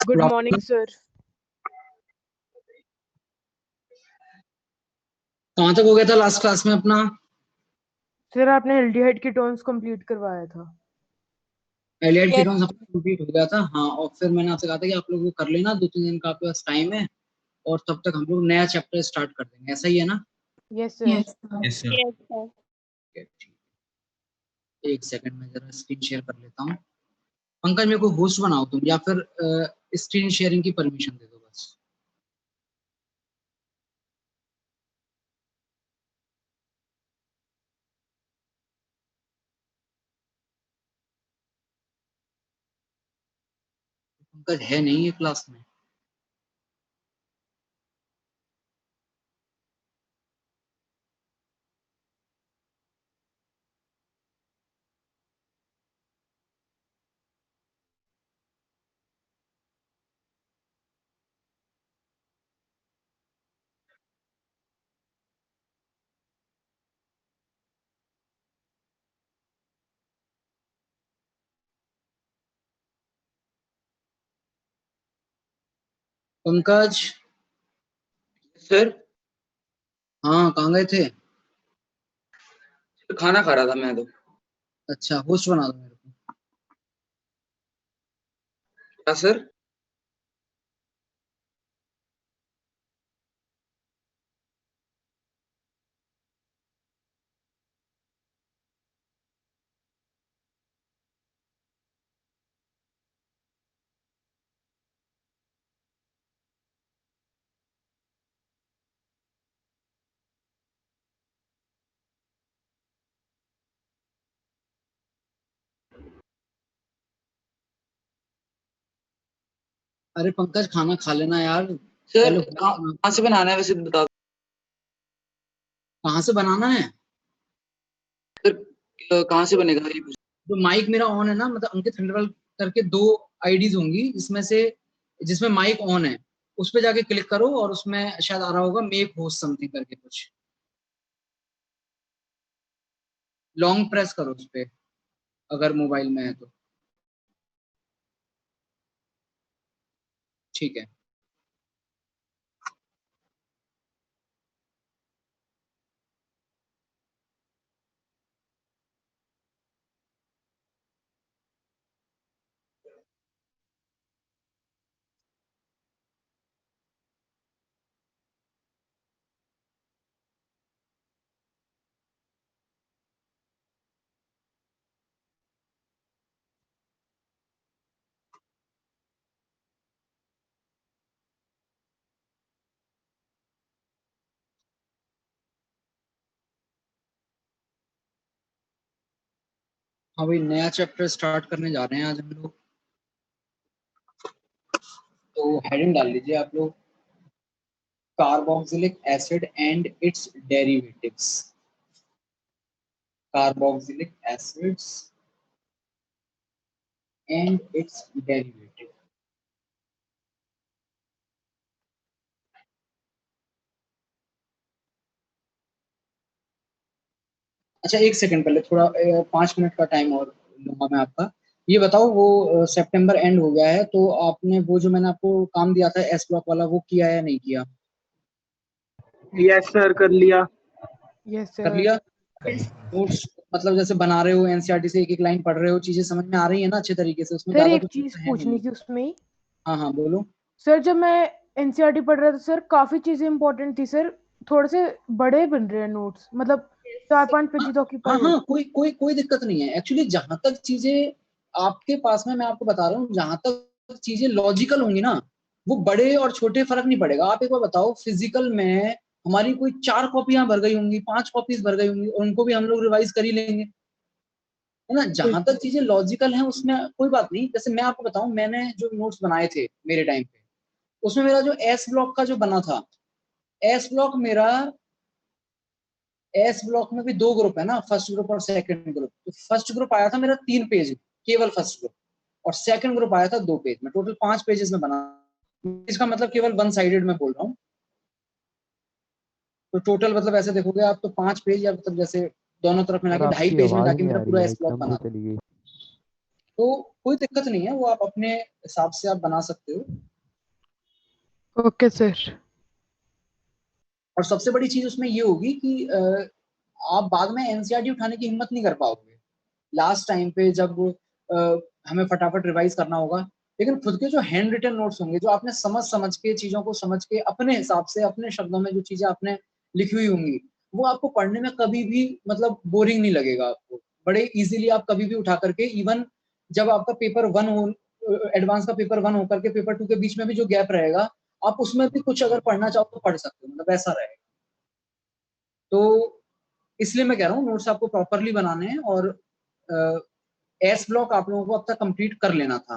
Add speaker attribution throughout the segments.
Speaker 1: Good
Speaker 2: Good
Speaker 1: morning sir.
Speaker 2: कहाँ तक हो गया था लास्ट क्लास में अपना?
Speaker 1: सर आपने एल्डिहाइड कीटोन्स कंप्लीट करवाया था।
Speaker 2: एलियड कीटोन्स अपना कंप्लीट हो गया था, हाँ। और फिर मैंने आपसे कहा था कि आप लोग वो कर लेना, 2-3 दिन का आपके पास टाइम है, और तब तक हम लोग नया चैप्टर स्टार्ट कर देंगे। ऐसा ही है ना?
Speaker 1: Yes sir.
Speaker 3: Yes sir.
Speaker 2: एक सेकंड में जरा स्क्रीन शेयर कर लेता हूँ। पंकज, मेरे को होस्ट बनाओ तुम, या फिर स्क्रीन शेयरिंग की परमिशन दे दो बस। पंकज है नहीं ये क्लास में। पंकज
Speaker 3: सर
Speaker 2: हाँ, कहाँ गए थे?
Speaker 3: खाना खा रहा था मैं तो।
Speaker 2: अच्छा, होस्ट बना दो मेरे को।
Speaker 3: क्या सर?
Speaker 2: अरे पंकज, खाना खा लेना यार।
Speaker 3: सर
Speaker 2: पहले होस्ट बनाओ।
Speaker 3: कहाँ से बनाना है वैसे बता दो।
Speaker 2: कहाँ से बनाना है?
Speaker 3: सर कहाँ से बनेगा ये कुछ?
Speaker 2: जो माइक मेरा ऑन है ना, मतलब अंकित खंडरवाल करके 2 आईडीज होंगी, इसमें से जिसमें माइक ऑन है उस पे जाके क्लिक करो, और उसमें शायद आ रहा होगा मेक होस्ट समथिंग करके कुछ। लॉन्ग प्रेस करो उस पे, अगर मोबाइल में है तो। ठीक है। हाँ भाई, नया चैप्टर स्टार्ट करने जा रहे हैं आज हम लोग। तो हेडिंग डाल लीजिए आप लोग, carboxylic acid and it's derivatives. Carboxylic acids and it's derivative. अच्छा, एक सेकंड, पहले थोड़ा 5 मिनट का टाइम और लूंगा मैं आपका। ये बताओ, वो सितंबर एंड हो गया है, तो आपने वो जो मैंने आपको काम दिया था एस ब्लॉक वाला, वो किया या नहीं किया?
Speaker 4: यस सर, कर लिया।
Speaker 1: यस
Speaker 2: कर
Speaker 1: सर।
Speaker 2: लिया। नोट्स मतलब जैसे बना रहे हो, एनसीईआरटी से एक एक लाइन पढ़ रहे हो, चीजें समझ में आ रही है ना अच्छे तरीके से? उसमें
Speaker 1: सर
Speaker 2: ज्यादा
Speaker 1: एक
Speaker 2: कुछ
Speaker 1: चीज
Speaker 2: है नहीं।
Speaker 1: पूछनी थी उसमें ही।
Speaker 2: हाँ हाँ, बोलो।
Speaker 1: सर जब मैं एनसीईआरटी पढ़ रहा था सर, काफी चीजें इंपॉर्टेंट थी सर। थोड़े से बड़े बन रहे हैं नोट्स, मतलब 4-5 पेज तो ऑक्यूपाई
Speaker 2: हाँ
Speaker 1: हो।
Speaker 2: हाँ, कोई कोई कोई दिक्कत नहीं है एक्चुअली। जहां तक चीजें आपके पास में, मैं आपको बता रहा हूँ, जहां तक चीजें लॉजिकल होंगी ना, वो बड़े और छोटे फर्क नहीं पड़ेगा। आप एक बार बताओ, फिजिकल में हमारी कोई 4 कॉपियां भर गई होंगी, 5 कॉपीज भर गई होंगी, और उनको भी हम लोग रिवाइज कर ही लेंगे, है ना? जहां तक चीजें लॉजिकल हैं उसमें कोई बात नहीं। जैसे मैं आपको बताऊं, मैंने जो नोट्स बनाए थे मेरे टाइम पे, उसमें मेरा जो एस ब्लॉक का जो बना था, एस ब्लॉक मेरा, एस ब्लॉक में भी 2 ग्रुप है ना, फर्स्ट ग्रुप और सेकंड ग्रुप। तो फर्स्ट ग्रुप आया था मेरा 3 पेज, केवल फर्स्ट ग्रुप। और सेकंड ग्रुप आया था 2 पेज में, टोटल 5 पेजेस में बना। इसका मतलब केवल वन साइडेड में बोल रहा हूँ। तो टोटल मतलब ऐसे देखोगे आप तो 5 पेज, या मतलब जैसे दोनों तरफ मिला
Speaker 5: सर
Speaker 2: के
Speaker 5: आपकी
Speaker 2: 2.5 पेज में
Speaker 5: आवाज
Speaker 2: जाके
Speaker 5: नहीं
Speaker 2: मेरा
Speaker 5: आ रही
Speaker 2: पूरा
Speaker 5: है,
Speaker 2: एस ब्लॉक
Speaker 5: एकदम
Speaker 2: बना
Speaker 5: से
Speaker 2: था।
Speaker 5: चली गई।
Speaker 2: तो कोई दिक्कत नहीं है, वो आप अपने हिसाब से आप बना सकते हो।
Speaker 1: Okay sir.
Speaker 2: और सबसे बड़ी चीज उसमें ये होगी कि आप बाद में एनसीईआरटी उठाने की हिम्मत नहीं कर पाओगे लास्ट टाइम पे, जब हमें फटाफट रिवाइज करना होगा। लेकिन खुद के जो हैंड रिटन नोट्स होंगे, जो आपने समझ समझ के चीजों को समझ के अपने हिसाब से अपने शब्दों में जो चीजें आपने लिखी हुई होंगी, वो आपको पढ़ने में कभी भी मतलब बोरिंग नहीं लगेगा आपको। बड़े इजीली आप कभी भी उठा करके, इवन जब आपका पेपर वन हो, एडवांस का पेपर वन होकर के पेपर टू के बीच में भी जो गैप रहेगा, आप उसमें भी कुछ अगर पढ़ना चाहो तो पढ़ सकते हो, मतलब ऐसा रहेगा। तो इसलिए मैं कह रहा हूँ नोट्स आपको प्रॉपरली बनाने हैं, और एस ब्लॉक आप लोगों को अब तक कंप्लीट कर लेना था।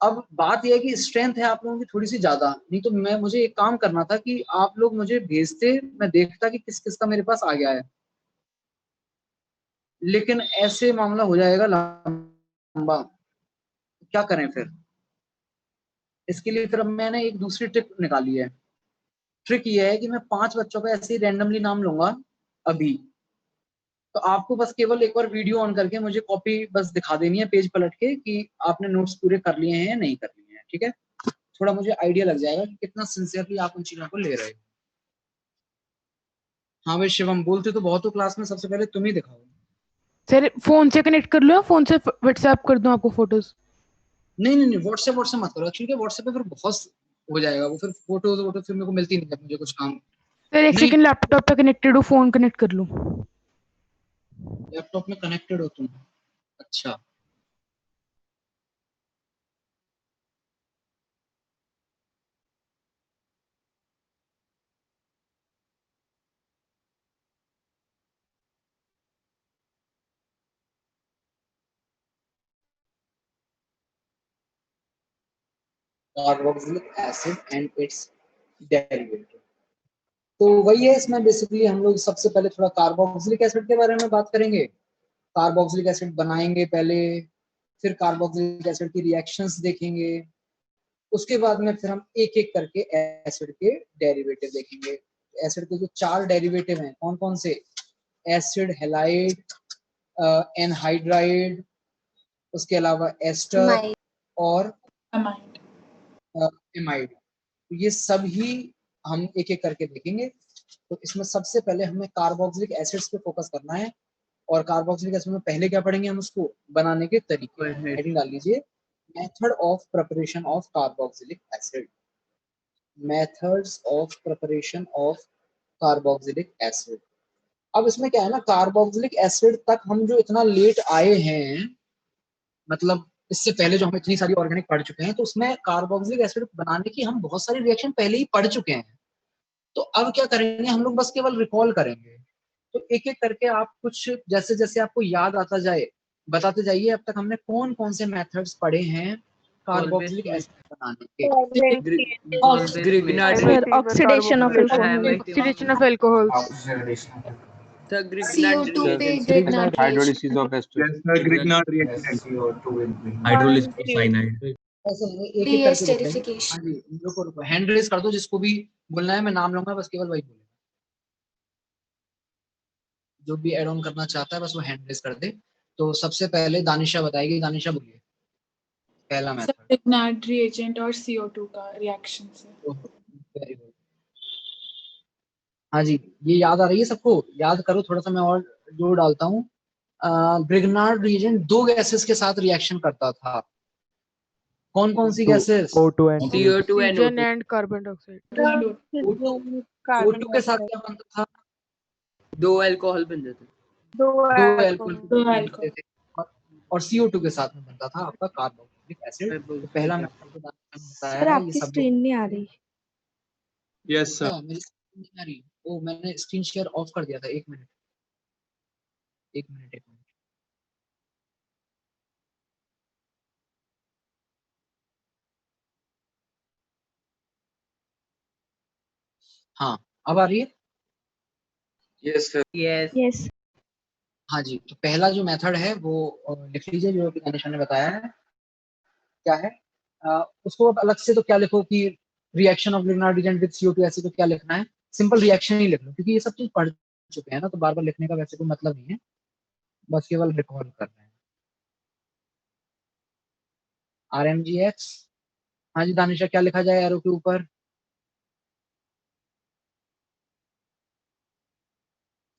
Speaker 2: अब बात यह है कि स्ट्रेंथ है आप लोगों की थोड़ी सी ज्यादा, नहीं तो मुझे एक काम करना था कि आप लोग मुझे भेजते, मैं देखता कि किस किस का मेरे पास आ गया है। लेकिन ऐसे मामला हो जाएगा लंबा, क्या करें फिर? इसके लिए फिर अब मैंने एक दूसरी ट्रिक निकाली है। ट्रिक ये है कि मैं 5 बच्चों का ऐसे ही रैंडमली नाम लूंगा अभी। तो आपको बस केवल एक बार वीडियो ऑन करके मुझे कॉपी बस दिखा देनी है पेज पलट के कि आपने नोट्स पूरे कर लिए हैं या नहीं कर लिए हैं, ठीक है? थोड़ा मुझे आइडिया लग जाएगा कि कितना सिंसियरली आप उन चीजों को ले रहे हो। हाँ भाई शिवम, बोलते तो बहुत हो क्लास में, सबसे पहले तुम ही दिखाओ।
Speaker 1: सर फोन से कनेक्ट कर लो, फोन से व्हाट्सएप कर दूं आपको फोटोज?
Speaker 2: नहीं नहीं नहीं, व्हाट्सएप मत करो एक्चुअली, व्हाट्सएप पे फिर बहुत हो जाएगा वो, फिर फोटो वोटो फिर मेरे को मिलती नहीं है, मुझे कुछ काम।
Speaker 1: सर एक
Speaker 2: नहीं,
Speaker 1: सेकंड, लैपटॉप पे कनेक्टेड हो, फोन कनेक्ट कर लूं?
Speaker 2: लैपटॉप में कनेक्टेड हो तुम? अच्छा, carboxylic acid and it's derivative. तो वही है, इसमें बेसिकली हम लोग सबसे पहले थोड़ा कार्बोक्सिलिक एसिड के बारे में बात करेंगे। कार्बोक्सिलिक एसिड बनाएंगे पहले, फिर कार्बोक्सिलिक एसिड की रिएक्शंस देखेंगे, उसके बाद में फिर हम एक एक करके एसिड के डेरिवेटिव देखेंगे। एसिड के जो 4 डेरिवेटिव हैं कौन कौन से? एसिड हैलाइड, एनहाइड्राइड, उसके अलावा एस्टर और एमाइड। तो ये सभी हम एक एक करके देखेंगे। तो इसमें सबसे पहले हमें कार्बोक्सिलिक एसिड्स पे फोकस करना है। और कार्बोक्सिलिक एसिड में पहले क्या पढ़ेंगे हम? उसको बनाने के तरीके। हेडिंग डाल लीजिए, method of preparation of carboxylic acid. Methods of preparation of carboxylic acid. अब इसमें क्या है ना, कार्बोक्सिलिक एसिड तक हम जो इतना लेट आए हैं, मतलब इससे पहले जो हम इतनी सारी ऑर्गेनिक पढ़ चुके हैं, तो उसमें कार्बोक्सिलिक एसिड बनाने की हम बहुत सारी रिएक्शन पहले ही पढ़ चुके हैं। तो अब क्या करेंगे हम लोग? बस केवल रिकॉल करेंगे। तो एक एक करके आप कुछ जैसे जैसे आपको याद आता जाए बताते जाइए, अब तक हमने कौन कौन से मेथड्स पढ़े हैं कार्बोक्सिलिक एसिड बनाने के।
Speaker 5: Sir, oxidation of alcohol.
Speaker 1: Oxidation of alcohol.
Speaker 6: CO2 पे Grignard
Speaker 7: Hydrolysis of
Speaker 4: Yes,
Speaker 7: esters.
Speaker 4: sir. Grignard reaction.
Speaker 8: Hydrolysis of cyanide.
Speaker 2: ऐसे नहीं, एक एक करके देखेंगे। हाँ जी, रुको रुको, हैंड रेस कर दो, जिसको भी बोलना है मैं नाम लूंगा, बस केवल वही बोलेगा। जो भी एड ऑन करना चाहता है बस वो हैंड रेस कर दे। तो सबसे पहले दानिशा बताएगी। दानिशा बोलिए पहला मेथड।
Speaker 6: Grignard reagent और CO2 का रिएक्शन से।
Speaker 2: Very good. हाँ जी, ये याद आ रही है सबको? याद करो थोड़ा सा, मैं और जोड़ डालता हूँ। ग्रिग्नार्ड रिएजेंट 2 गैसेस के साथ रिएक्शन करता था। कौन कौन सी gases?
Speaker 7: O2 and
Speaker 8: CO2 and
Speaker 1: oxygen
Speaker 8: O2।
Speaker 1: And carbon dioxide.
Speaker 2: O2 के साथ क्या बनता था?
Speaker 8: 2 अल्कोहल बन जाते।
Speaker 2: 2 अल्कोहल बनते थे। और CO2 के साथ में बनता था आपका कार्बोक्सिलिक एसिड। तो पहला मेथड को बताया
Speaker 5: सर
Speaker 2: है, ये
Speaker 5: आपकी
Speaker 2: सब
Speaker 5: स्क्रीन नहीं आ रही।
Speaker 4: Yes, sir.
Speaker 2: मेरी स्क्रीन नहीं आ रही? ओ, मैंने स्क्रीन शेयर ऑफ कर दिया था। एक मिनट एक मिनट एक मिनट। हाँ, अब आ रही है?
Speaker 3: Yes sir.
Speaker 8: यस।
Speaker 5: Yes.
Speaker 2: हाँ जी, तो पहला जो मेथड है वो लिख लीजिए, जो कि दानिशा ने बताया है। क्या है? उसको अब अलग से तो क्या लिखो कि reaction of Grignard reagent with CO2, ऐसे तो क्या लिखना है? सिंपल रिएक्शन ही लिख लो, क्योंकि ये सब चीज पढ़ चुके हैं ना, तो बार बार लिखने का वैसे कोई मतलब नहीं है, बस केवल रिकॉल कर रहे हैं। RMGX। हाँ जी दानिशा, क्या लिखा जाए एरो के ऊपर?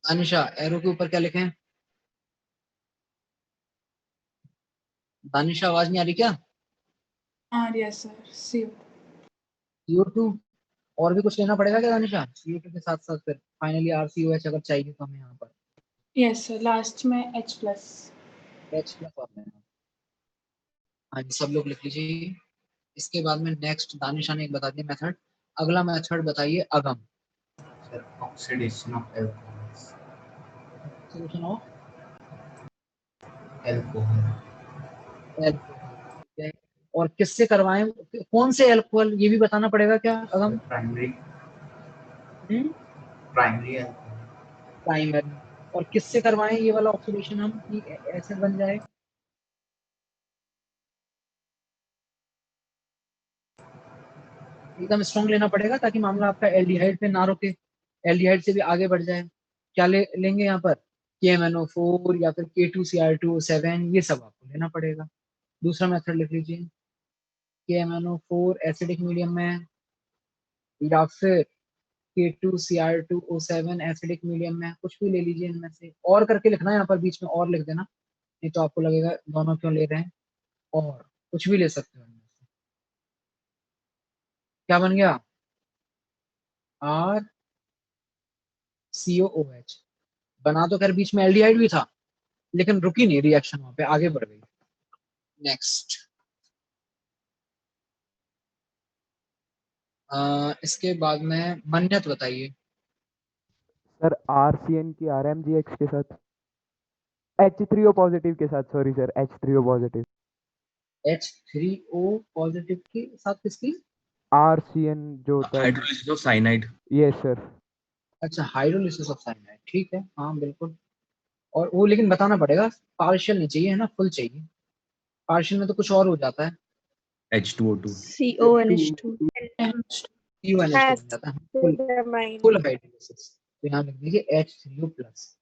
Speaker 2: दानिशा एरो के ऊपर क्या लिखें? दानिशा आवाज नहीं आ रही क्या?
Speaker 6: yes sir, CO2.
Speaker 2: CO2। और भी कुछ लेना पड़ेगा क्या दानिशा? CO2 के साथ साथ फिर फाइनली RCOH अगर चाहिए तो हमें यहाँ पर
Speaker 6: Yes sir, लास्ट में H+.
Speaker 2: H+ और लेना। हाँ जी सब लोग लिख लीजिए। इसके बाद में नेक्स्ट दानिशा ने एक बता दिया मेथड। अगला मेथड बताइए अगम।
Speaker 8: Oxidation of alcohols.
Speaker 2: Solution of
Speaker 8: Alcohol.
Speaker 2: Alcohol. और किससे करवाएं? कौन से एल्कोहल ये भी बताना पड़ेगा क्या अगम?
Speaker 8: Primary.
Speaker 2: हम्म,
Speaker 8: Primary alcohol.
Speaker 2: प्राइमरी। और किससे करवाएं ये वाला ऑक्सीडेशन हम कि एसिड बन जाए? एकदम स्ट्रॉन्ग लेना पड़ेगा ताकि मामला आपका एल्डिहाइड पे ना रुके, एल्डिहाइड से भी आगे बढ़ जाए। क्या लेंगे यहाँ पर? KMNO4 या फिर K2Cr2O7, ये सब आपको लेना पड़ेगा। दूसरा मेथड लिख लीजिए, KMNO4 एसिडिक मीडियम में या फिर K2Cr2O7 एसिडिक मीडियम में, कुछ भी ले लीजिए इनमें से। और करके लिखना है यहाँ पर, बीच में और लिख देना, नहीं तो आपको लगेगा दोनों क्यों ले रहे हैं। और कुछ भी ले सकते हो इनमें से। क्या बन गया? RCOOH। बना तो खैर बीच में एल्डिहाइड भी था, लेकिन रुकी नहीं रिएक्शन, वहां पे आगे बढ़ गई। नेक्स्ट इसके बाद में मन्नत बताइए।
Speaker 7: सर RCN की RMGX के साथ, H3O पॉजिटिव के साथ, sorry sir, H3O positive.
Speaker 2: H3O positive के साथ किसकी?
Speaker 7: RCN जो होता है।
Speaker 8: Hydrolysis of cyanide.
Speaker 7: Yes sir.
Speaker 2: अच्छा, हाइड्रोलिसिस ऑफ साइनाइड, ठीक है, हाँ बिल्कुल। और वो लेकिन बताना पड़ेगा, पार्शियल नहीं चाहिए है ना, फुल चाहिए। पार्शियल में तो कुछ और हो जाता है,
Speaker 8: H2O2.
Speaker 5: CONH2.
Speaker 2: CONH2 बन जाता है। Full hydrolysis. तो यहाँ लिख दीजिए H3O प्लस।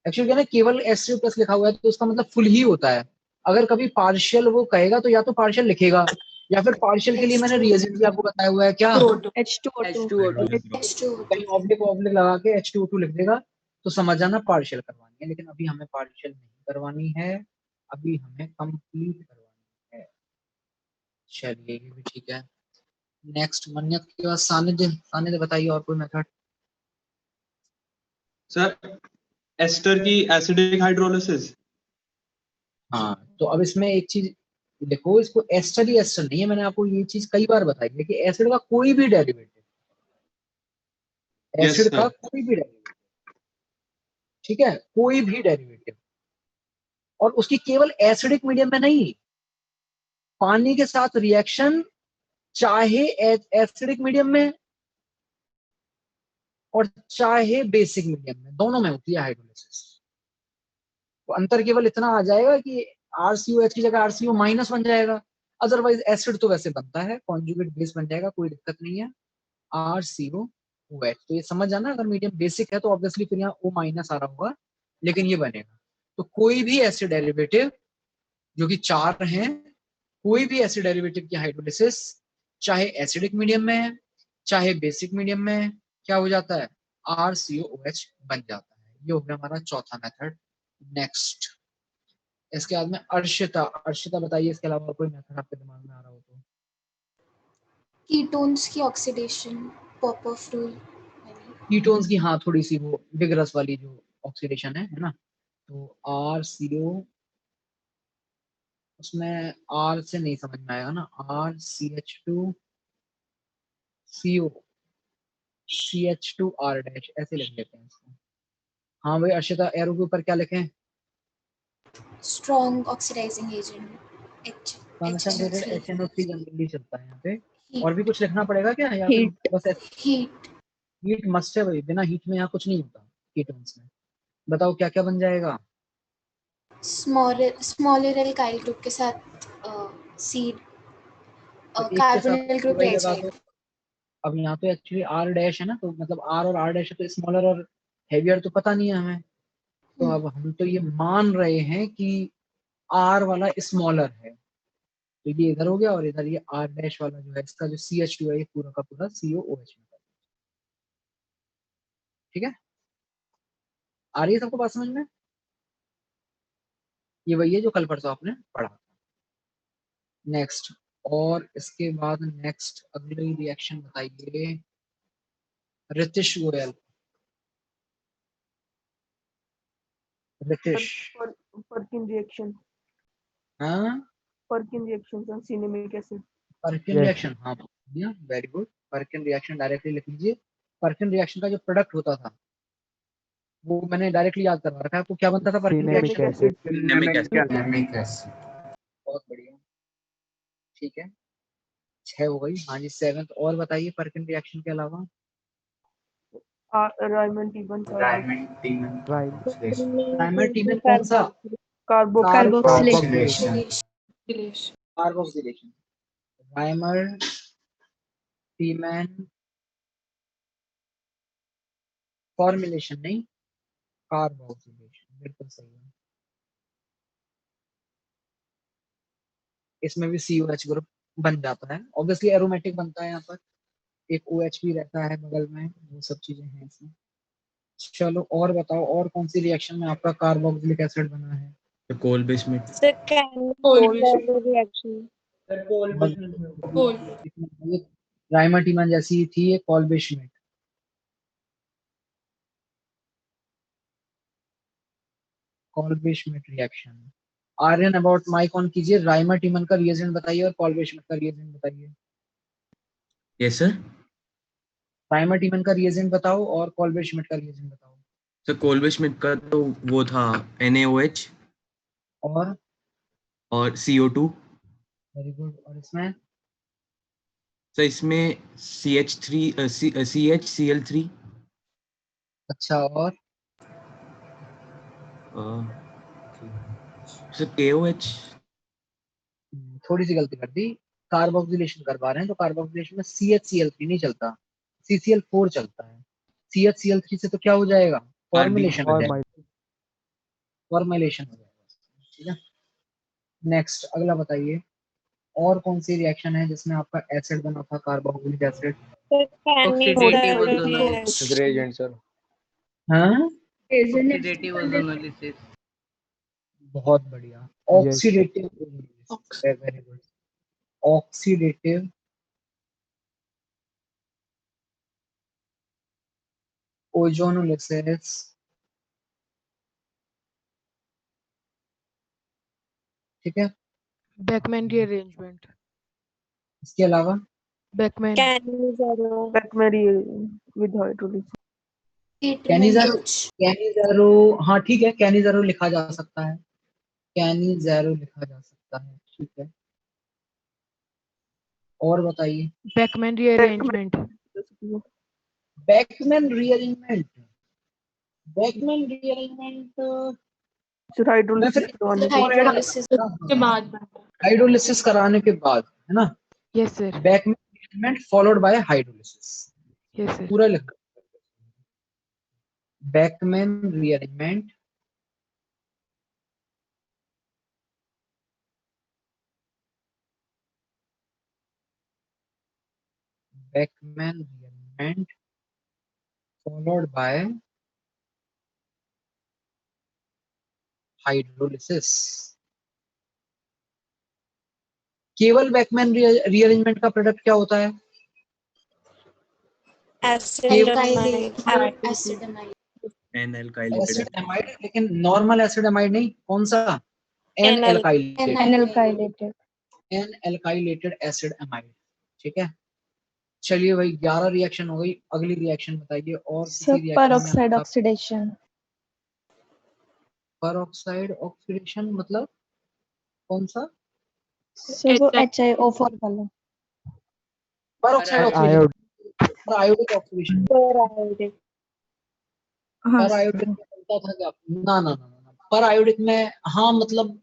Speaker 2: एक्चुअली क्या ना, केवल H3O प्लस लिखा हुआ है तो उसका मतलब फुल ही होता है। अगर कभी पार्शियल वो कहेगा तो या तो पार्शियल लिखेगा, या फिर पार्शियल के लिए मैंने रिएजेंट भी आपको बताया हुआ है क्या, कहीं ऑब्लिक ऑब्लिक लगा के H2O2 लिख देगा तो समझ जाना पार्शियल करवानी है। लेकिन अभी हमें पार्शियल नहीं करवानी है, अभी हमें कंप्लीट करवानी है। चलिए ये भी ठीक है। नेक्स्ट मन्नत के बाद सानिध्य। सानिध्य बताइए और कोई मेथड।
Speaker 4: सर एस्टर की एसिडिक हाइड्रोलिसिस।
Speaker 2: हाँ तो अब इसमें एक चीज देखो, इसको एस्टर ही एस्टर नहीं है, मैंने आपको ये चीज कई बार बताई है कि एसिड का कोई भी डेरिवेटिव, एसिड का कोई भी डेरिवेटिव, ठीक है, कोई भी डेरिवेटिव, और उसकी केवल एसिडिक मीडियम में नहीं, पानी के साथ रिएक्शन चाहे एसिडिक मीडियम में और चाहे बेसिक मीडियम में, दोनों में होती है हाइड्रोलिसिस। तो अंतर केवल इतना आ जाएगा कि RCOH की जगह RCO माइनस बन जाएगा, अदरवाइज एसिड तो वैसे बनता है, कॉन्जुगेट बेस बन जाएगा, कोई दिक्कत नहीं है। RCOOH, तो ये समझ जाना, अगर मीडियम बेसिक है तो ऑब्वियसली फिर यहाँ O माइनस आ रहा होगा, लेकिन ये बनेगा। तो कोई भी एसिड डेरिवेटिव जो कि 4 हैं, कोई भी एसिड डेरिवेटिव की हाइड्रोलिसिस चाहे एसिडिक मीडियम में है चाहे बेसिक मीडियम में है, क्या हो जाता है? RCOOH बन जाता है। ये हो गया हमारा चौथा मेथड। नेक्स्ट इसके बाद में अर्शिता। अर्शिता बताइए इसके अलावा कोई मेथड आपके दिमाग में आ रहा हो तो।
Speaker 9: कीटोन्स की ऑक्सीडेशन, पॉपऑफ रूल।
Speaker 2: कीटोन्स की हाँ थोड़ी सी वो विगरस वाली जो ऑक्सीडेशन है ना, तो RCO, उसमें R से नहीं समझ में आएगा ना, RCH2CO CH2R डैश ऐसे लिख लेते हैं इसको। हाँ भाई अर्शिता, एरो के ऊपर क्या लिखें?
Speaker 9: Strong oxidising agent,
Speaker 2: HNO3 generally चलता है यहाँ पे। और भी कुछ लिखना पड़ेगा क्या, या
Speaker 5: Heat.
Speaker 2: बस हीट मस्ट है भाई, बिना हीट में यहाँ कुछ नहीं होता कीटोन्स में। बताओ क्या क्या बन जाएगा?
Speaker 9: स्मॉलर एल्काइल ग्रुप के साथ सीड
Speaker 2: तो
Speaker 9: कार्बोनिल ग्रुप
Speaker 2: लगा दो। अब यहाँ तो एक्चुअली R डैश है ना, तो मतलब R और R डैश है, तो स्मॉलर और हेवियर तो पता नहीं है हमें, तो अब हम तो ये मान रहे हैं कि R वाला स्मॉलर है, तो ये इधर हो गया और इधर ये R डैश वाला जो है इसका जो CH2 है ये पूरा का पूरा COOH में। ठीक है, आ रही है सबको बात समझ में? ये वही है जो कल परसों आपने पढ़ा। नेक्स्ट, और इसके बाद नेक्स्ट अगली रिएक्शन बताइए रितिश गोयल। Ritish,
Speaker 5: Perkin reaction.
Speaker 2: हाँ
Speaker 5: Perkin reactions on cinnamic acid.
Speaker 2: Perkin reaction, हाँ very good. Perkin reaction directly लिख लीजिए। पर्किन रिएक्शन का जो प्रोडक्ट होता था वो मैंने डायरेक्टली याद करवा रखा है। आपको क्या बनता था Perkin
Speaker 7: Cinnamic
Speaker 2: reaction?
Speaker 7: acid.
Speaker 8: Cinnamic acid. Cinnamic acid.
Speaker 2: बहुत बढ़िया, ठीक है 6 हो गई। हाँ जी 7th, और बताइए पर्किन रिएक्शन के अलावा।
Speaker 5: Ryman T1
Speaker 8: Diamond Demon
Speaker 7: Right.
Speaker 8: oxidation.
Speaker 2: Reimer Tiemann कौन सा?
Speaker 9: Carboxylation.
Speaker 2: Carboxylation. Reimer Tiemann formulation नहीं, कार्बोक्सिलेशन, बिल्कुल सही है। इसमें भी COH ग्रुप बन जाता है, ऑब्वियसली एरोमेटिक बनता है। यहाँ पर एक OH भी रहता है बगल में, वो सब चीजें हैं इसमें। चलो और बताओ, और कौन सी रिएक्शन में आपका कार्बोक्सिलिक एसिड बना है?
Speaker 8: The Kolbe Schmidt.
Speaker 5: reaction.
Speaker 2: Reimer Tiemann जैसी थी ये Kolbe Schmidt. Kolbe Schmidt reaction. Aryan about mic on कीजिए, राइमर टीमन का रिएजेंट बताइए और कोल्बे श्मिट का रिएजेंट बताइए।
Speaker 8: Yes sir.
Speaker 2: राइमर टीमन का रिएजेंट बताओ और कोल्बे श्मिट का रिएजेंट बताओ।
Speaker 8: So Kolbe Schmidt का तो वो था NaOH
Speaker 2: और
Speaker 8: CO2।
Speaker 2: वेरी गुड, और इसमें?
Speaker 8: तो इसमें CHCl3।
Speaker 2: अच्छा, और
Speaker 8: सर KOH।
Speaker 2: थोड़ी सी गलती कर दी, कार्बोक्सिलेशन करवा रहे हैं तो कार्बोक्सिलेशन में CHCl3 नहीं चलता, CCl4 चलता है। CHCl3 से तो क्या हो जाएगा? फॉर्मुलेशन हो जाएगा, फॉर्मुलेशन हो जाएगा। ठीक है, नेक्स्ट अगला बताइए, और कौन सी रिएक्शन है जिसमें आपका एसिड बना था कार्बोक्सिलिक एसिड?
Speaker 10: Gradient sir.
Speaker 2: हाँ
Speaker 10: Oxidative ozonolysis.
Speaker 2: बहुत बढ़िया, oxidative, very good, oxidative ozonolysis. ठीक है,
Speaker 1: बेकमैन रीअरेंजमेंट।
Speaker 2: इसके अलावा
Speaker 1: बेकमैन
Speaker 5: with hydrolysis.
Speaker 2: कैनिज़ारो, हाँ ठीक है, कैनिज़ारो लिखा जा सकता है, कैनिज़ारो लिखा जा सकता है, ठीक है। और बताइए,
Speaker 1: Beckmann rearrangement.
Speaker 2: Beckmann rearrangement, Beckmann rearrangement hydrolysis कराने के बाद, है ना?
Speaker 1: Yes sir.
Speaker 2: Beckmann rearrangement followed by hydrolysis.
Speaker 1: Yes sir.
Speaker 2: पूरा लिख, Beckmann rearrangement Beckmann rearrangement followed by hydrolysis. केवल बेकमैन रीअरेंजमेंट का प्रोडक्ट क्या होता है?
Speaker 9: एसिड
Speaker 2: एमाइड, लेकिन नॉर्मल एसिड एमाइड नहीं, कौन सा? N alkylated acid amide. ठीक है, चलिए भाई 11 रिएक्शन हो गई। अगली रिएक्शन बताइए, और किसी reaction
Speaker 5: Peroxide oxidation.
Speaker 2: Peroxide oxidation मतलब कौन सा?
Speaker 5: So वो HiO4 वाला.
Speaker 2: पेरोक्साइड ऑक्सीडेशन, आयोडिक ऑक्सीडेशन, पर आयोडिक में बनता था क्या? ना ना ना ना, पर आयोडिक में हाँ मतलब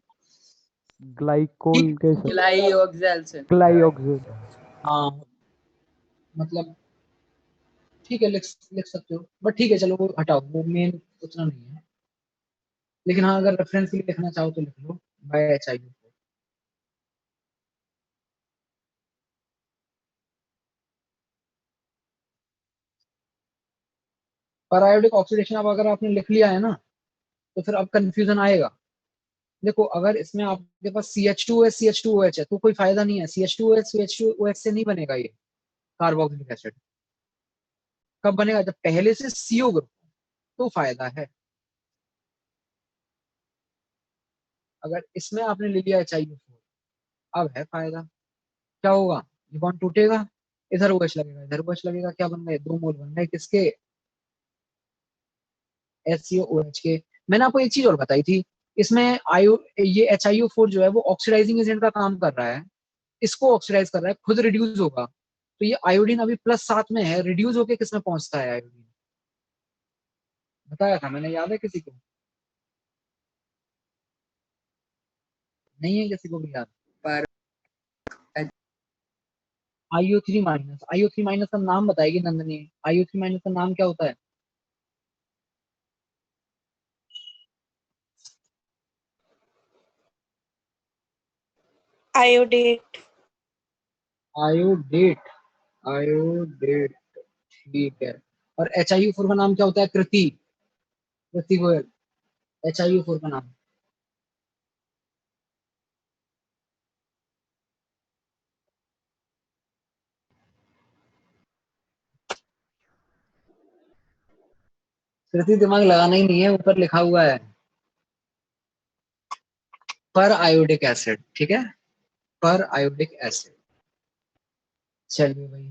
Speaker 7: ग्लाइकोल के साथ,
Speaker 10: Glyoxal sir.
Speaker 7: ग्लाइऑक्सिल।
Speaker 2: हाँ मतलब ठीक है, लिख सकते हो, बट ठीक है चलो वो हटाओ, वो मेन उतना नहीं है। लेकिन हाँ अगर रेफरेंस के लिए लिखना चाहो तो लिख लो बाय HiO4। पर आयोडिक ऑक्सीडेशन अब अगर आपने लिख लिया है ना, तो फिर अब कंफ्यूजन आएगा। देखो अगर इसमें आपके पास CH2 CH2OH है तो कोई फायदा नहीं है। CH2OH CH2OH से नहीं बनेगा ये कार्बोक्सिलिक एसिड। कब बनेगा? जब पहले से CO ग्रुप तो फायदा है। अगर इसमें आपने ले लिया HiO4, अब है फायदा। क्या होगा? ये बॉन्ड टूटेगा, इधर OH लगेगा, इधर OH लगेगा, क्या बन गए? 2 मोल बन गए किसके? HCOOH के। मैंने आपको एक चीज और बताई थी, इसमें ये HiO4 जो है वो ऑक्सीडाइजिंग एजेंट का काम कर रहा है, इसको ऑक्सीडाइज कर रहा है, खुद रिड्यूस होगा। तो ये आयोडीन अभी +7 में है, रिड्यूस होके किस में पहुंचता है आयोडीन? बताया था मैंने, याद है किसी को? नहीं है किसी को भी याद?
Speaker 10: पर
Speaker 2: IO3 माइनस का नाम बताएगी नंदनी। IO3 माइनस का नाम क्या होता है?
Speaker 9: आयोडेट।
Speaker 2: आयोडेट। आयोडेट, ठीक है। और HiO4 का नाम क्या होता है? कृति। कृति गोयल। HiO4 का नाम। कृति दिमाग लगाना ही नहीं है, ऊपर लिखा हुआ है पर आयोडिक एसिड, ठीक है, पर आयोडिक एसिड। चलिए भाई,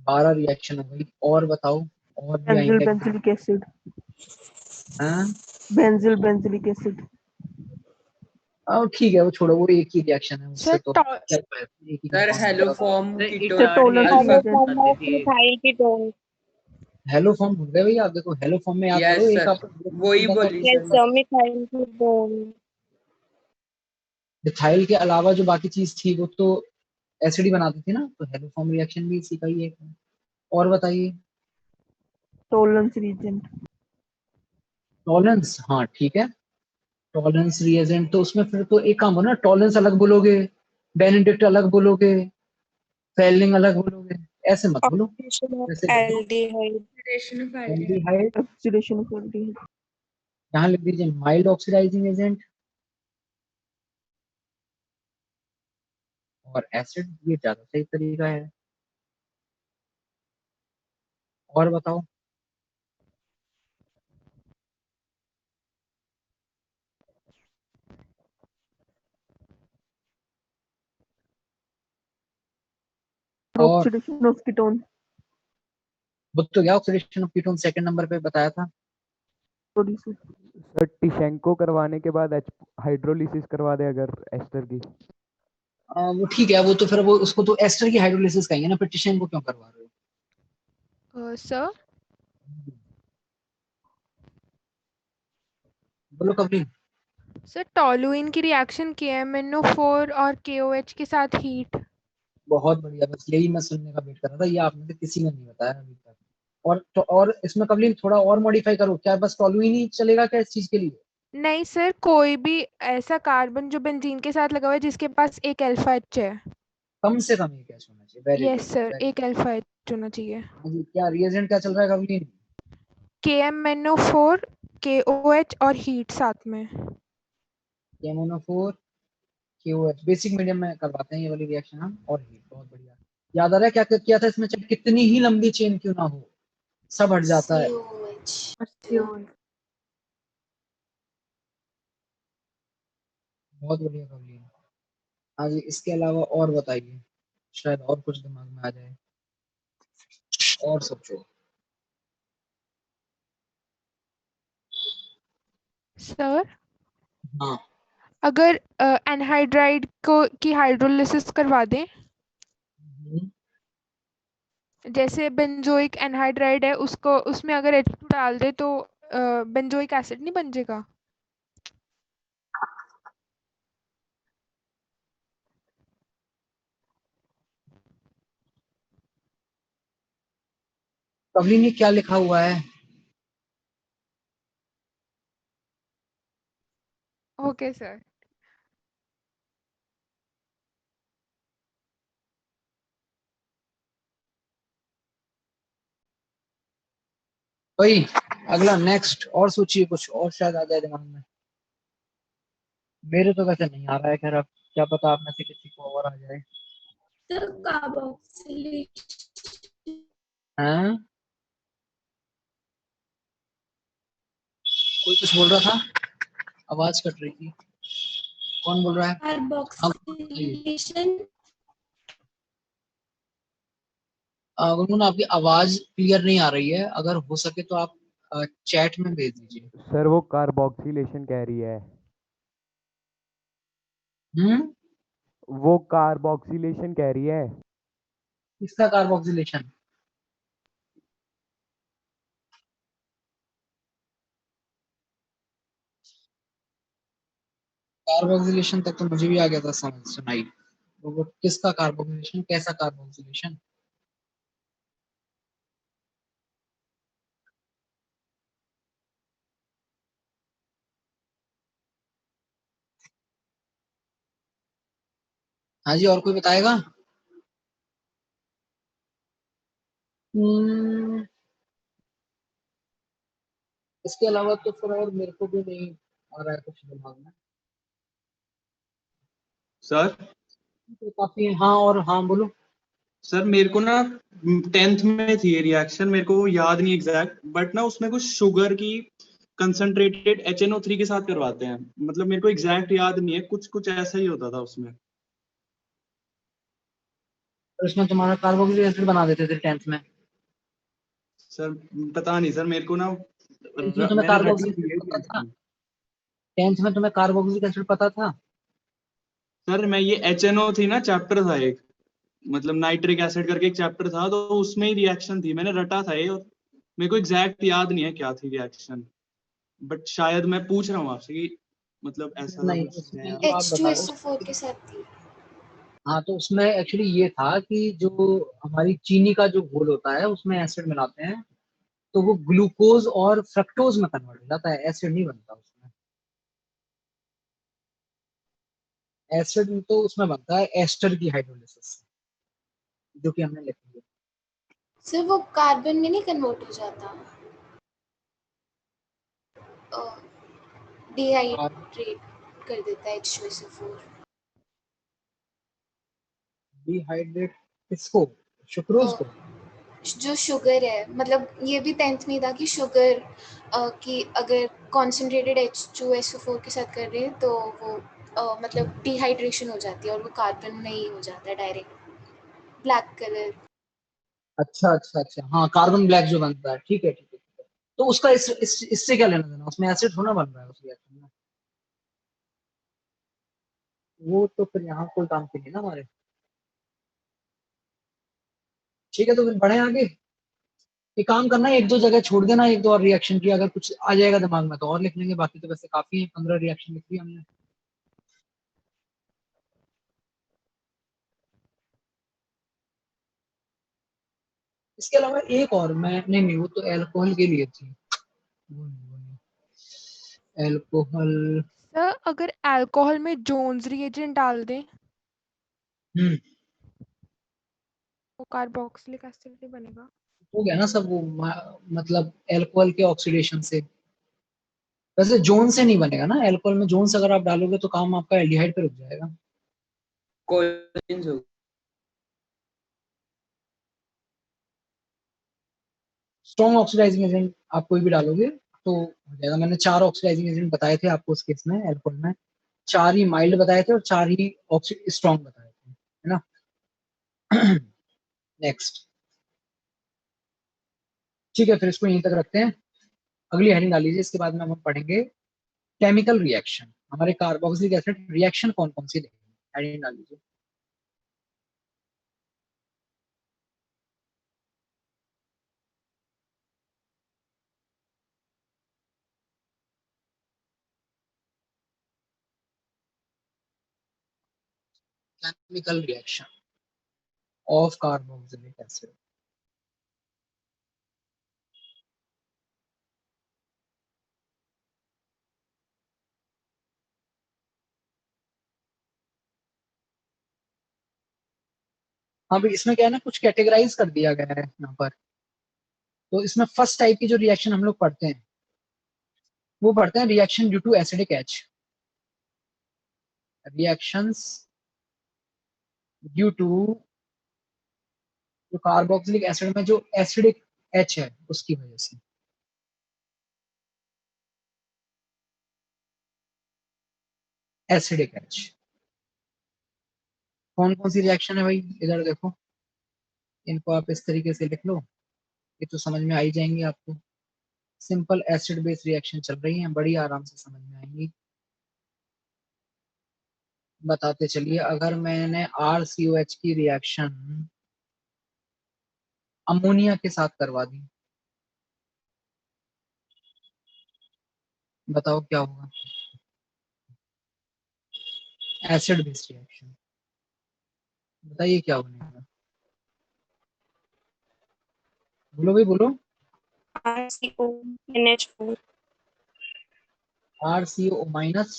Speaker 2: 12 रिएक्शन हो गई, और बताओ, और भी
Speaker 5: बेंजिल
Speaker 2: आएंगे एग्जाम?
Speaker 5: Benzylic acid.
Speaker 2: हाँ,
Speaker 5: बेंजिल बेंजिलिक एसिड।
Speaker 2: ठीक है, वो छोड़ो, वो एक ही रिएक्शन है, उससे
Speaker 1: सर
Speaker 2: तो चल पाएगा, एक ही
Speaker 10: सर
Speaker 2: कंपाउंड
Speaker 10: हेलो
Speaker 2: होगा।
Speaker 10: फॉर्म
Speaker 5: इससे
Speaker 10: कीटोन
Speaker 5: टोलरेंस
Speaker 10: अल्फा
Speaker 5: रीजन।
Speaker 10: आती थी।
Speaker 2: हेलो फॉर्म भूल गए भाई आप? देखो हेलो फॉर्म में याद करो,
Speaker 10: यस
Speaker 2: एक
Speaker 10: सर,
Speaker 2: आपका
Speaker 10: वही बोली सर।
Speaker 2: मिथाइल के अलावा जो बाकी चीज थी वो तो एसिड ही बनाती थी ना, तो हेलो फॉर्म रिएक्शन भी इसी का ही एक है। और बताइए।
Speaker 5: Tolerance reason.
Speaker 2: टॉलरेंस, हाँ ठीक है। टॉलरेंस रिएजेंट, तो उसमें फिर तो एक काम हो ना, टॉलरेंस अलग बोलोगे, बेनेडिक्ट अलग बोलोगे, फेलिंग अलग बोलोगे, ऐसे मत बोलो। ऐसे लिख दो, एल्डिहाइड।
Speaker 5: Oxidation of aldehyde.
Speaker 2: यहाँ लिख दीजिए माइल्ड ऑक्सीडाइजिंग एजेंट और एसिड, ये ज्यादा सही तरीका है। और बताओ। और
Speaker 5: ऑक्सीडेशन ऑफ कीटोन।
Speaker 2: वो तो गया, oxidation of ketone second number पे बताया था।
Speaker 5: Sorry sir.
Speaker 7: सर टिशेंको करवाने के बाद हाइड्रोलिसिस करवा दे अगर एस्टर की।
Speaker 2: वो ठीक है, वो तो फिर वो उसको तो एस्टर की हाइड्रोलिसिस कहेंगे ना, फिर टिशेन को क्यों करवा रहे हो?
Speaker 1: सर
Speaker 2: बोलो कबली।
Speaker 1: सर टॉलुइन की रिएक्शन KMnO4 और KOH के साथ हीट।
Speaker 2: बहुत बढ़िया, बस यही मैं सुनने का वेट कर रहा था, ये आपने तो किसी ने नहीं बताया अभी तक। और तो और इसमें कबली थोड़ा और मॉडिफाई करो, क्या बस टॉलुइन ही चलेगा क्या इस चीज के लिए?
Speaker 1: नहीं सर, कोई भी ऐसा कार्बन जो बेंजीन के साथ लगा हुआ है जिसके पास एक अल्फा एच है।
Speaker 2: कम से कम ये क्या होना चाहिए? Very good,
Speaker 1: yes sir,
Speaker 2: very
Speaker 1: एक अल्फा एच होना चाहिए।
Speaker 2: गुड। क्या रिएजेंट क्या चल रहा है कबली?
Speaker 1: KMnO4 KOH और हीट साथ में।
Speaker 2: KMnO4 KOH, बेसिक मीडियम में करवाते हैं ये वाली रिएक्शन हम, और हीट, बहुत बढ़िया। याद आ रहा है क्या क्या किया था इसमें? चाहे कितनी ही लंबी चेन क्यों ना हो, सब हट जाता है।
Speaker 9: COH।
Speaker 2: बहुत बढ़िया कबली। हाँ जी, इसके अलावा और बताइए, शायद और कुछ दिमाग में आ जाए, और सोचो।
Speaker 1: सर
Speaker 2: हाँ,
Speaker 1: अगर एनहाइड्राइड को की हाइड्रोलिसिस करवा दें, जैसे बेंजोइक एनहाइड्राइड है उसको, उसमें अगर H2 डाल दे तो बेंजोइक एसिड नहीं बन जाएगा?
Speaker 2: कबली ने क्या लिखा हुआ है?
Speaker 1: Okay sir.
Speaker 2: वही अगला नेक्स्ट और सोचिए कुछ और शायद आ जाए दिमाग में। मेरे तो वैसे नहीं आ रहा है, खैर अब क्या पता आप में से किसी को और आ जाए।
Speaker 9: Sir carboxylation.
Speaker 2: हैं? कोई कुछ बोल रहा था, आवाज कट रही थी। कौन बोल रहा है? हाँ बताइए।
Speaker 9: कार्बोक्सिलेशन।
Speaker 2: गुनगुन आपकी आवाज क्लियर नहीं आ रही है, अगर हो सके तो आप चैट में भेज दीजिए।
Speaker 7: सर वो कार्बोक्सिलेशन कह रही है।
Speaker 2: हम्म।
Speaker 7: वो कार्बोक्सिलेशन कह रही है।
Speaker 2: किसका कार्बोक्सिलेशन? कार्बोक्सिलेशन तक तो मुझे भी आ गया था समझ सुनाई। तो वो किसका कार्बोक्सिलेशन, कैसा कार्बोक्सिलेशन? हाँ जी, और कोई बताएगा? हम्म, इसके अलावा तो फिर और मेरे को भी नहीं आ रहा है कुछ दिमाग में।
Speaker 4: सर
Speaker 2: तो काफी हाँ, और हाँ बोलो।
Speaker 4: सर मेरे को ना 10th में थी ये रिएक्शन, मेरे को याद नहीं एग्जैक्ट, बट ना उसमें कुछ शुगर की कंसंट्रेटेड HNO3 के साथ करवाते हैं। मतलब मेरे को एग्जैक्ट याद नहीं है, कुछ कुछ ऐसा ही होता था उसमें।
Speaker 2: और इसमें तुम्हारा कार्बोक्सिलिक एसिड बना देते थे 10th में।
Speaker 4: सर पता नहीं सर, मेरे को ना
Speaker 2: 10th में तुम्हें
Speaker 4: मैंने रटी
Speaker 2: कार्बोक्सिलिक
Speaker 4: हुई
Speaker 2: एसिड
Speaker 4: है
Speaker 2: पता था?
Speaker 4: exam।
Speaker 2: 10th में तुम्हें कार्बोक्सिलिक एसिड पता था?
Speaker 4: सर मैं ये HNO थी ना, चैप्टर था एक, मतलब नाइट्रिक एसिड करके एक चैप्टर था, तो उसमें ही रिएक्शन थी, मैंने रटा था ये। और मेरे को एग्जैक्ट याद नहीं है क्या थी रिएक्शन, बट शायद मैं पूछ रहा हूँ आपसे कि मतलब ऐसा था
Speaker 2: नहीं,
Speaker 4: कुछ है
Speaker 2: उसमें
Speaker 4: या।
Speaker 2: तो आप बता रहे
Speaker 9: H2SO4
Speaker 2: हो।
Speaker 9: के साथ थी।
Speaker 2: हाँ, तो उसमें एक्चुअली ये था कि जो हमारी चीनी का जो घोल होता है उसमें एसिड मिलाते हैं, तो वो ग्लूकोज और फ्रक्टोज में कन्वर्ट हो जाता है, एसिड नहीं बनता उसमें। एसिड तो उसमें बनता है एस्टर की हाइड्रोलिसिस से, जो कि हमने लिखी है।
Speaker 9: सर वो कार्बन में नहीं कन्वर्ट हो जाता, डिहाइड्रेट कर देता है H2SO4।
Speaker 2: डिहाइड्रेट किसको? सुक्रोज को?
Speaker 9: जो शुगर है, मतलब ये भी 10th में था कि शुगर कि अगर कॉन्सेंट्रेटेड H2SO4 के साथ कर रहे हैं तो वो मतलब डिहाइड्रेशन हो जाती है और वो कार्बन में ही हो जाता है डायरेक्ट, ब्लैक कलर।
Speaker 2: अच्छा अच्छा अच्छा, हाँ कार्बन ब्लैक जो बनता है, ठीक है ठीक है ठीक है। तो उसका इससे क्या लेना देना, उसमें एसिड थोड़ा बन रहा है उस रिएक्शन में। वो तो फिर यहाँ कोई काम की नहीं ना हमारे। ठीक है, तो फिर बढ़े आगे। एक काम करना है, एक दो जगह छोड़ देना, एक दो और रिएक्शन की, अगर कुछ आ जाएगा दिमाग में तो और लिख लेंगे, बाकी तो वैसे काफी है, 15 रिएक्शन लिख ली हमने। इसके अलावा एक और मैं नहीं नहीं, वो तो एल्कोहल के लिए थी। एल्कोहल।
Speaker 1: सर अगर अल्कोहल में जोन्स रिएजेंट डाल दें
Speaker 2: हम्म।
Speaker 1: तो कार्बोक्सिलिक एसिड नहीं बनेगा?
Speaker 2: हो गया ना सब वो मतलब एल्कोहल के ऑक्सीडेशन से। वैसे जोन से नहीं बनेगा ना एल्कोहल में, जोन से अगर आप डालोगे तो काम आपका एल्डिहाइड पे रुक जाएगा।
Speaker 10: कोलिन्स हो।
Speaker 2: स्ट्रॉन्ग ऑक्सीडाइजिंग एजेंट आप कोई भी डालोगे तो हो जाएगा। मैंने 4 ऑक्सीडाइजिंग एजेंट बताए थे आपको उस केस में, एल्कोहल में 4 ही माइल्ड बताए थे और 4 ही स्ट्रॉन्ग बताए थे, है ना। नेक्स्ट। ठीक है, फिर इसको यहीं तक रखते हैं। अगली हेडिंग डाल लीजिए, इसके बाद में हम पढ़ेंगे केमिकल रिएक्शन। हमारे कार्बोक्सिलिक एसिड रिएक्शन कौन कौन सी देखेंगे, हेडिंग डाल लीजिए। Chemical reaction of carboxylic acid. हाँ भाई, इसमें क्या है ना, कुछ कैटेगराइज कर दिया गया है यहाँ पर। तो इसमें फर्स्ट टाइप की जो रिएक्शन हम लोग पढ़ते हैं वो पढ़ते हैं reaction due to acidic H, reactions due to जो कार्बोक्सिलिक एसिड में जो एसिडिक एच है उसकी वजह से। एसिडिक एच कौन कौन सी रिएक्शन है भाई, इधर देखो, इनको आप इस तरीके से लिख लो, ये तो समझ में आ ही जाएंगे आपको। सिंपल एसिड बेस रिएक्शन चल रही है, बड़ी आराम से समझ में आएंगी। बताते चलिए, अगर मैंने RCOH की रिएक्शन अमोनिया के साथ करवा दी, बताओ क्या होगा। एसिड बेस रिएक्शन, बताइए क्या बनेगा, बोलो भाई बोलो। RCO माइनस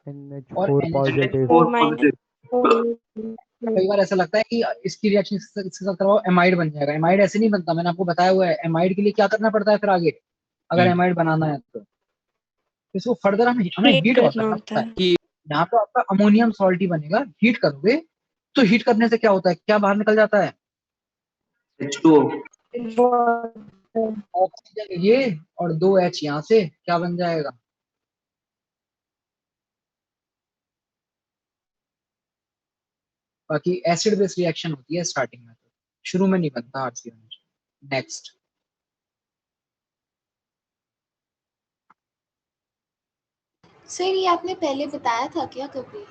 Speaker 2: और
Speaker 7: NH4 पॉजिटिव।
Speaker 2: कई बार ऐसा लगता है कि इसकी रिएक्शन इसके साथ करवाओ एमाइड बन जाएगा, एमाइड ऐसे नहीं बनता, मैंने आपको बताया हुआ है। एमाइड के लिए क्या करना पड़ता है फिर आगे, अगर एमाइड बनाना है तो इसको फर्दर हमें हीट करना पड़ता है। यहाँ पे आपका अमोनियम सॉल्ट ही बनेगा, हीट करोगे तो हीट करने से क्या होता है, क्या बाहर निकल जाता है, ऑक्सीजन ये और 2H यहाँ से क्या बन जाएगा, बाकी एसिड बेस रिएक्शन होती है स्टार्टिंग में, शुरू में नहीं बनता RCOH। नेक्स्ट,
Speaker 9: सर ये आपने पहले बताया था क्या कभी?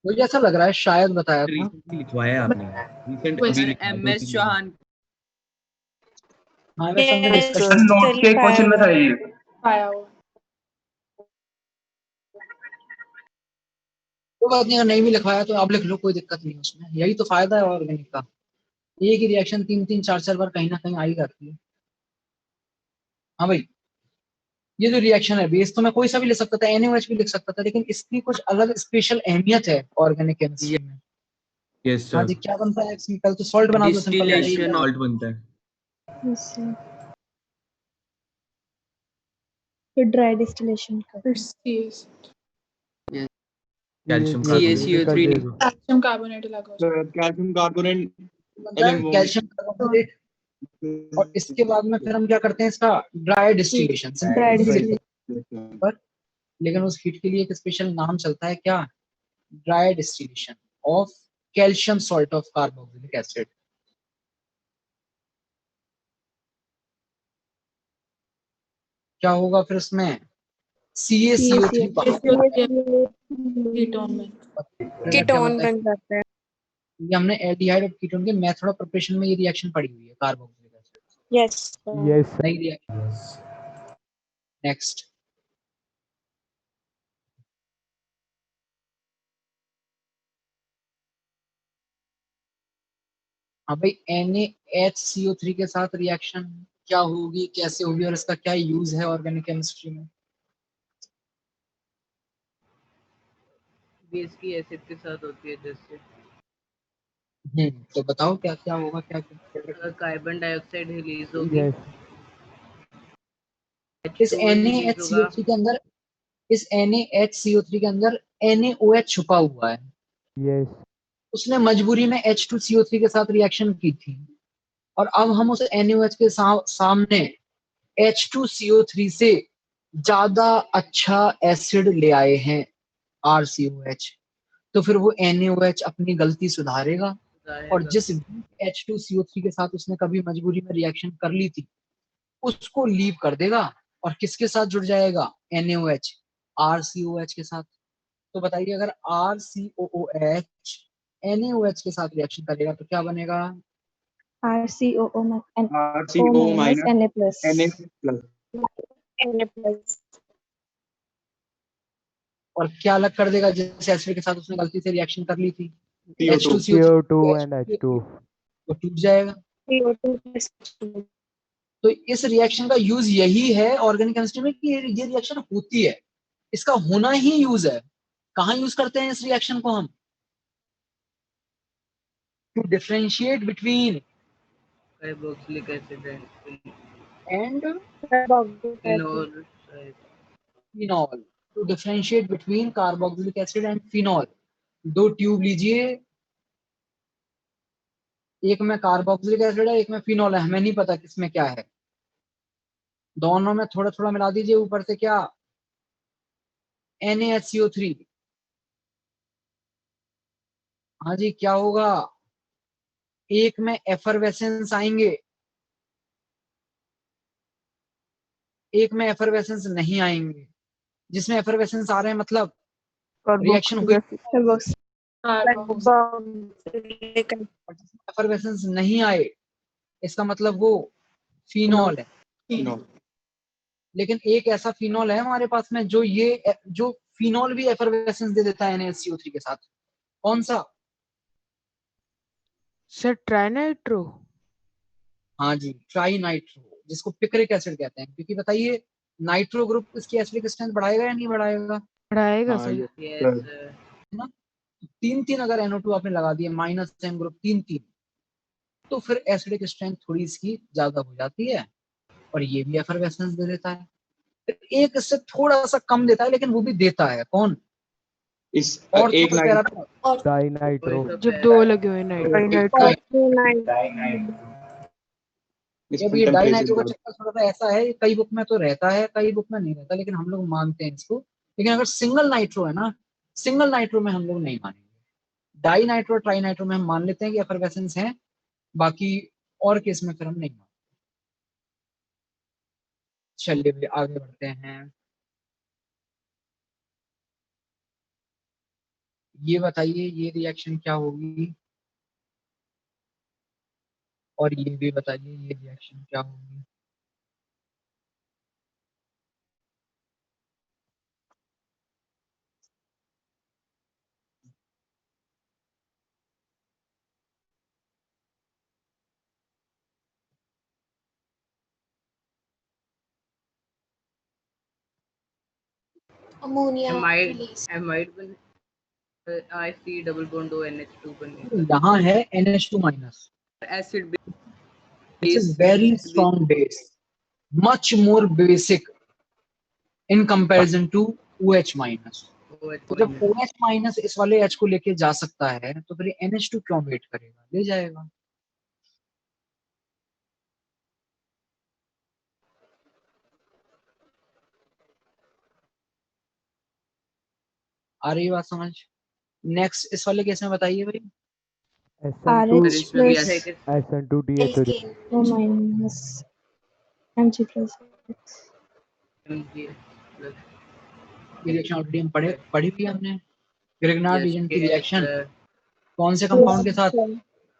Speaker 2: मुझे ऐसा लग रहा है शायद बताया था।
Speaker 8: रिसेंटली लिखवाया आपने, रिसेंट अभी लिखवाया,
Speaker 10: MS चौहान।
Speaker 2: हाँ मैं समझ डिस्कशन
Speaker 4: नोट्स के क्वेश्चन में था ये।
Speaker 6: आया हुआ।
Speaker 2: तो बात नहीं, अगर नहीं भी लिखवाया तो आप लिख लो, कोई दिक्कत नहीं है उसमें, यही तो फायदा है ऑर्गेनिक का, एक ही रिएक्शन 3-3 4-4 बार कहीं ना कहीं आ ही जाती है। हाँ भाई, ये जो रिएक्शन है बेस तो मैं कोई सा भी लिख सकता था, NaOH भी लिख सकता था, लेकिन इसकी कुछ अलग स्पेशल अहमियत है ऑर्गेनिक केमिस्ट्री में।
Speaker 8: यस
Speaker 2: हाँ
Speaker 8: सर,
Speaker 2: जी, क्या बनता है इसमें, कल तो सॉल्ट बना दो सिंपल,
Speaker 8: डिस्टिलेशन सॉल्ट बनता है।
Speaker 11: फिर ड्राई डिस्टिलेशन का
Speaker 8: कैल्शियम
Speaker 10: CaCO3
Speaker 6: कैल्शियम कार्बोनेट लगा उसमें।
Speaker 4: कैल्शियम कार्बोनेट
Speaker 2: कैल्शियम कार्बोनेट, और इसके बाद में फिर हम क्या करते हैं, इसका ड्राई डिस्टिलेशन। पर लेकिन उस हीट के लिए एक स्पेशल नाम चलता है, क्या, dry distillation of calcium salt of carboxylic acid. क्या होगा फिर उसमें, CaCO3
Speaker 6: कीटोन में
Speaker 9: कीटोन बन जाता है।
Speaker 2: ये हमने एल्डिहाइड और कीटोन के मेथड ऑफ प्रिपरेशन में ये रिएक्शन पढ़ी हुई है, कार्बोक्सिलिक एसिड।
Speaker 11: यस
Speaker 7: यस
Speaker 2: नई रिएक्शन। नेक्स्ट, हाँ भाई, NaHCO3 के साथ रिएक्शन क्या होगी, कैसे होगी, और इसका क्या यूज है ऑर्गेनिक केमिस्ट्री में।
Speaker 10: बेस की एसिड के साथ होती है, जैसे
Speaker 2: तो बताओ क्या क्या होगा, क्या क्या
Speaker 10: कार्बन डाइऑक्साइड रिलीज होगी,
Speaker 7: यस
Speaker 2: इस NaHCO3 के अंदर, इस NaHCO3 के अंदर NaOH छुपा हुआ है।
Speaker 7: यस
Speaker 2: उसने मजबूरी में H2CO3 के साथ रिएक्शन की थी, और अब हम उस NaOH के सामने H2CO3 से ज्यादा अच्छा एसिड ले आए हैं, RCOH। तो फिर वो NaOH अपनी गलती सुधारेगा, और जिस H2CO3 के साथ उसने कभी मजबूरी में रिएक्शन कर ली थी उसको लीव कर देगा, और किसके साथ जुड़ जाएगा, NaOH RCOH के साथ। तो बताइए, अगर RCOOH NaOH के साथ रिएक्शन करेगा तो क्या बनेगा,
Speaker 11: RCOO
Speaker 4: RCO
Speaker 11: minus Na plus
Speaker 2: और क्या अलग कर देगा, जिस एसिड के साथ उसने गलती से रिएक्शन कर ली थी,
Speaker 7: CO2 and H2
Speaker 2: तो टूट जाएगा। तो इस रिएक्शन का यूज यही है ऑर्गेनिक केमिस्ट्री में कि ये रिएक्शन होती है, इसका होना ही यूज है। कहाँ यूज करते हैं इस रिएक्शन को हम, to differentiate between
Speaker 10: Carboxylic acid
Speaker 2: and
Speaker 10: phenol.
Speaker 2: phenol. To differentiate between carboxylic acid and phenol, दो ट्यूब लीजिए, एक में कार्बोक्सिलिक एसिड है, एक में फिनॉल है, हमें नहीं पता किसमें क्या है, दोनों में थोड़ा थोड़ा मिला दीजिए, ऊपर से क्या NaHCO3। हाँ जी, क्या होगा, एक में एफरवेसेंस आएंगे, एक में एफरवेसेंस नहीं आएंगे। जिसमें एफरवेसेंस आ रहे हैं मतलब रिएक्शन हुई, एफरवेसेंस नहीं आए इसका मतलब वो फिनॉल है। लेकिन एक ऐसा फिनॉल है हमारे पास में जो फिनॉल भी एफरवेसेंस दे देता है NaCO3 के साथ। कौन सा?
Speaker 1: सर ट्राइनाइट्रो।
Speaker 2: हाँ जी, ट्राइनाइट्रो, जिसको पिक्रिक एसिड कहते हैं, क्योंकि बताइए नाइट्रो ग्रुप इसकी एसिडिक स्ट्रेंथ बढ़ाएगा या नहीं बढ़ाएगा?
Speaker 1: बढ़ाएगा
Speaker 4: हाँ,
Speaker 1: सर।
Speaker 2: है ना? 3 अगर NO2 आपने लगा दिए, माइनस M ग्रुप 3, तो फिर एसिडिक स्ट्रेंथ थोड़ी इसकी ज्यादा हो जाती है, और ये भी एफरवेसेंस दे देता है। फिर एक इससे थोड़ा सा कम देता है, लेकिन वो भी देता है। कौन?
Speaker 4: इस
Speaker 2: और
Speaker 4: एक
Speaker 7: डाइनाइट्रो।
Speaker 1: जब दो लगे हुए नाइट्रो।
Speaker 2: जब ये डाइनाइट्रो का चक्कर थोड़ा सा ऐसा है, कई बुक में तो रहता है, कई बुक में नहीं रहता, लेकिन हम लोग मानते हैं इसको। लेकिन अगर सिंगल नाइट्रो है ना, सिंगल नाइट्रो में हम लोग नहीं मानेंगे। डाई नाइट्रो, ट्राई नाइट्रो में हम मान लेते हैं कि एफरवेसेंस है, बाकी और केस में फिर हम नहीं मानते। चलिए आगे बढ़ते हैं। ये बताइए ये रिएक्शन क्या होगी, और ये भी बताइए ये रिएक्शन क्या होगी।
Speaker 9: Ammonia
Speaker 10: amide
Speaker 9: release.
Speaker 10: बन IC डबल बॉन्ड ONH2 बनेगा।
Speaker 2: यहाँ है NH2 minus,
Speaker 10: acid
Speaker 2: which is very strong base, much more basic in comparison to OH minus। तो जब OH माइनस इस वाले H को लेके जा सकता है, तो फिर NH2 क्यों वेट करेगा, ले जाएगा। आ रही बात समझ? नेक्स्ट इस वाले केस में बताइए भाई।
Speaker 11: RH plus
Speaker 7: SN2DH
Speaker 11: O minus Mg plus
Speaker 2: ये रिएक्शन ऑलरेडी हम पढ़ी भी हमने। ग्रिग्नार्ड रीजन की रिएक्शन कौन से
Speaker 11: yes,
Speaker 2: कंपाउंड के साथ?
Speaker 11: sir.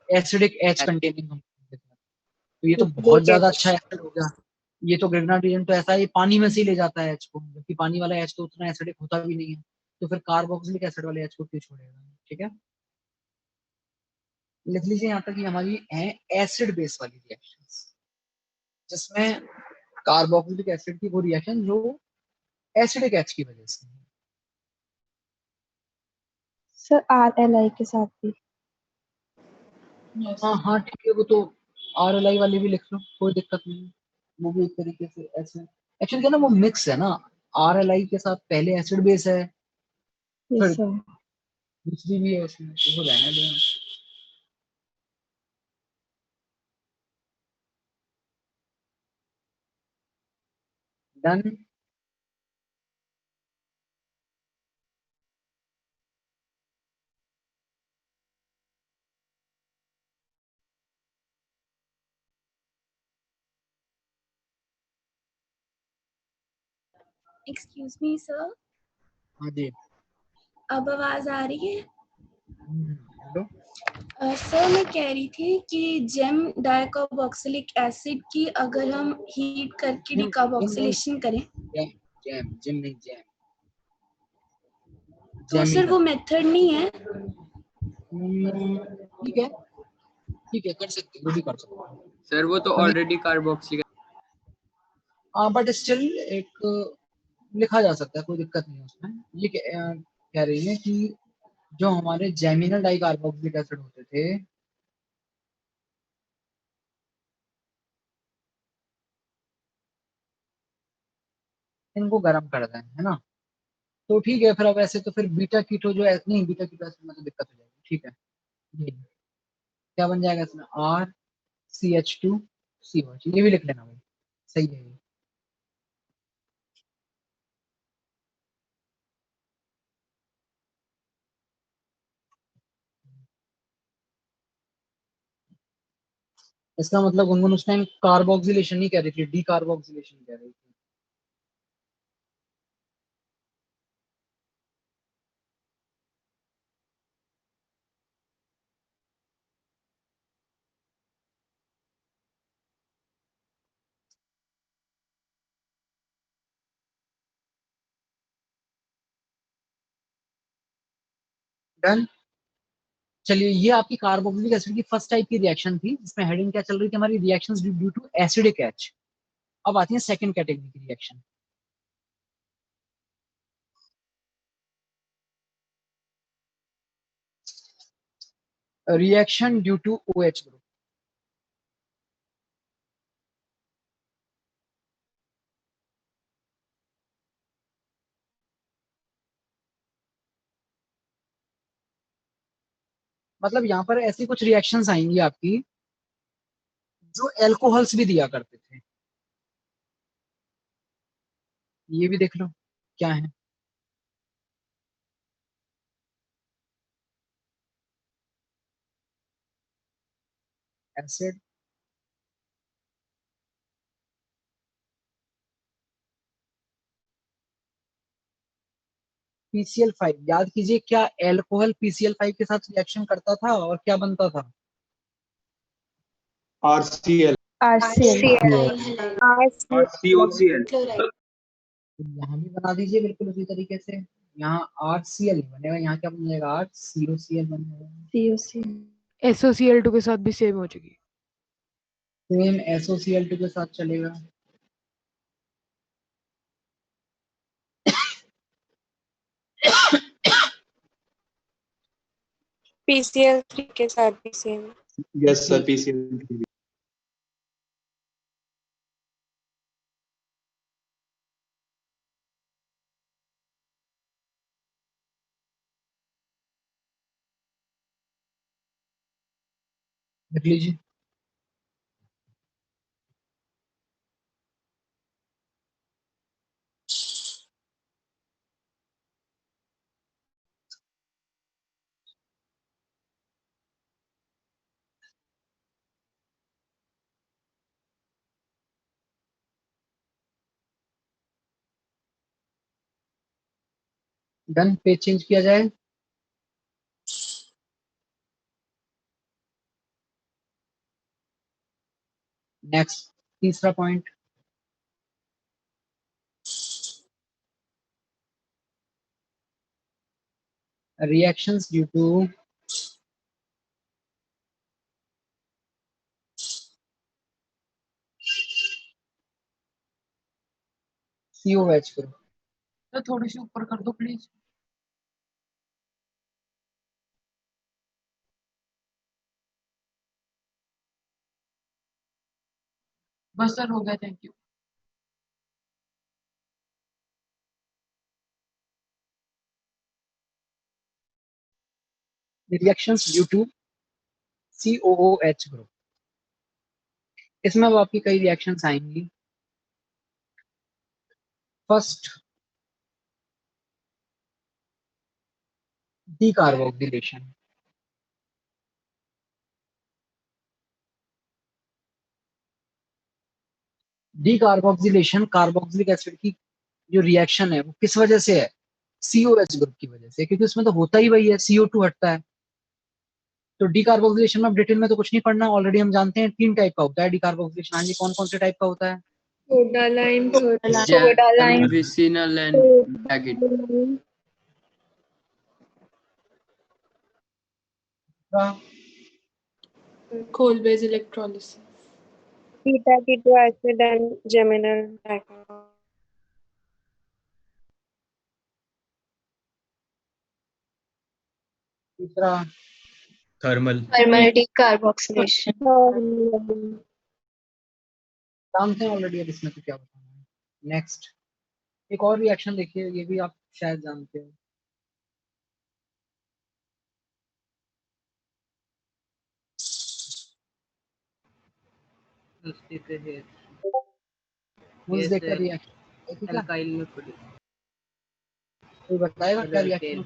Speaker 2: Acidic H containing compound के साथ। तो ये तो बहुत ज्यादा अच्छा एसिड हो गया। ये तो ग्रिग्नार्ड रीजन तो ऐसा है, ये पानी में से ही ले जाता है H को, जबकि पानी वाला H तो उतना एसिडिक होता भी नहीं है। तो फिर कार्बोक्सिलिक एसिड वाले H को क्यों छोड़ेगा? ठीक है, लिख लीजिए यहाँ तक। ये हमारी है एसिड बेस वाली रिएक्शंस, जिसमें कार्बोक्सिलिक एसिड की वो रिएक्शन जो एसिडिक H की वजह से।
Speaker 11: सर RLI के साथ भी।
Speaker 2: हाँ हाँ ठीक है, वो तो RLI वाली भी लिख लो, कोई दिक्कत नहीं है। वो भी एक तरीके से ऐसे एक्चुअली क्या ना, वो मिक्स है ना, RLI के साथ पहले एसिड बेस है,
Speaker 11: Yes,
Speaker 2: फिर
Speaker 11: sir.
Speaker 2: दूसरी भी है उसमें, तो वो रहने दें। डन।
Speaker 12: एक्सक्यूज मी सर,
Speaker 2: हाँ जी,
Speaker 12: अब आवाज आ रही है?
Speaker 2: हेलो।
Speaker 12: सर मैं कह रही थी कि जेम डाइकार्बोक्सिलिक एसिड की अगर हम हीट करके डिकार्बोक्सिलेशन करें
Speaker 2: जैम नहीं, जैम
Speaker 12: तो सर वो मेथड नहीं है?
Speaker 2: ठीक है, ठीक है, कर सकते हैं, वो भी कर सकते हैं
Speaker 10: सर। वो तो ऑलरेडी कार्बोक्सिलिक।
Speaker 2: हाँ, बट स्टिल एक लिखा जा सकता है, कोई दिक्कत नहीं है उसमें। ये कह रही है कि जो हमारे जैमिनल डाइकार्बोक्सिलिक एसिड होते थे, इनको गर्म कर दें, है ना। तो ठीक है, फिर अब ऐसे तो फिर बीटा कीटो जो है, नहीं बीटा कीटो एसिड में तो दिक्कत हो जाएगी। ठीक है, ये क्या बन जाएगा इसमें, RCH2COH, ये भी लिख लेना भाई, सही है ये। इसका मतलब गुनगुन उस टाइम कार्बोक्सिलेशन नहीं कह रही थी, डी कार्बोक्सिलेशन कह रही थी। डन। चलिए, ये आपकी कार्बोक्सिलिक एसिड की फर्स्ट टाइप की रिएक्शन थी, जिसमें हेडिंग क्या चल रही थी हमारी, reactions due to acidic H. अब आती है सेकंड कैटेगरी की reaction. Reaction due to OH group. मतलब यहाँ पर ऐसी कुछ रिएक्शंस आएंगी आपकी जो एल्कोहल्स भी दिया करते थे। ये भी देख लो क्या है। Acid, PCl5। याद कीजिए, क्या एल्कोहल PCl5 के साथ रिएक्शन करता था और क्या बनता था?
Speaker 4: RCl,
Speaker 9: chloride.
Speaker 2: यहाँ भी बना दीजिए बिल्कुल उसी तरीके से। यहाँ RCl बनेगा, यहाँ क्या बन जाएगा, RCOCl बन जाएगा।
Speaker 1: SOCl2 के साथ भी सेम हो चुकी।
Speaker 2: सेम SOCl2 के साथ चलेगा।
Speaker 11: PCl3 के साथ भी सेम।
Speaker 4: Yes sir, PCl।
Speaker 2: देख लीजिए, डन। पेज चेंज किया जाए। नेक्स्ट, तीसरा point, reactions due to COH group. तो थोड़ी सी ऊपर कर दो प्लीज। बस सर, हो गया, thank you. Reactions due to COOH group. इसमें अब आपकी कई रिएक्शंस आएंगी। First, decarboxylation. Decarboxylation carboxylic acid की जो रिएक्शन है वो किस वजह से है, COH ग्रुप की वजह से, क्योंकि उसमें तो होता ही वही है, CO2 हटता है। तो डीकार्बोक्सिलेशन में अब डिटेल में तो कुछ नहीं पढ़ना, ऑलरेडी हम जानते हैं 3 टाइप का होता है डीकार्बोक्सिलेशन। हाँ जी, कौन कौन से टाइप का होता है?
Speaker 11: सोडा लाइम,
Speaker 8: विसिनल एंड टैगिट।
Speaker 6: Coal-based electrolysis.
Speaker 11: beta keto acid and geminal alcohol.
Speaker 2: तीसरा,
Speaker 8: थर्मल
Speaker 9: डीकार्बोक्सिलेशन।
Speaker 2: जानते हैं ऑलरेडी, अब इसमें तो क्या बताना है। नेक्स्ट, एक और रिएक्शन देखिए, ये भी आप शायद जानते हो। देखकर रिएक्शन क्या
Speaker 10: अल्काइल में पड़ी।
Speaker 2: कोई बताएगा क्या रिएक्शन?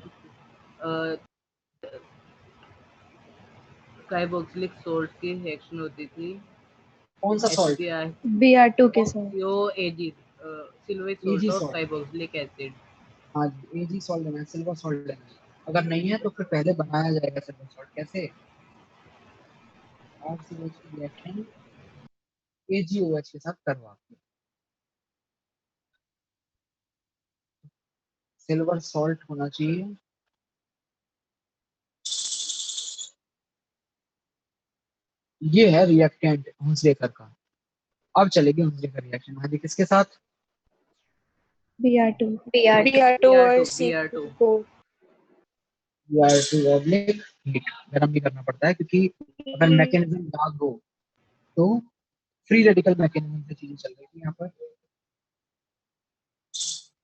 Speaker 10: कार्बोक्सिलिक सॉल्ट की रिएक्शन होती थी।
Speaker 2: कौन सा सॉल्ट?
Speaker 11: Br2 के साथ
Speaker 10: AG silver salt of carboxylic acid.
Speaker 2: हाँ जी, AG सॉल्ट लेना है, सिल्वर सॉल्ट लेना है। अगर नहीं है तो फिर पहले बनाया जाएगा सिल्वर सॉल्ट। कैसे? RCOH की रिएक्शन AgOH के साथ करवा के सिल्वर सॉल्ट होना चाहिए। ये है रिएक्टेंट हुंसलेकर का। अब चलेगी हुंसलेकर रिएक्शन। हाँ जी, किसके साथ?
Speaker 11: Br2 और C4
Speaker 2: Br2 ऑब्लिक हीट। गरम भी करना पड़ता है क्योंकि अगर मैकेनिज्म याद हो तो फ्री रेडिकल मैकेनिज्म से चीजें चल रही थी। यहाँ पर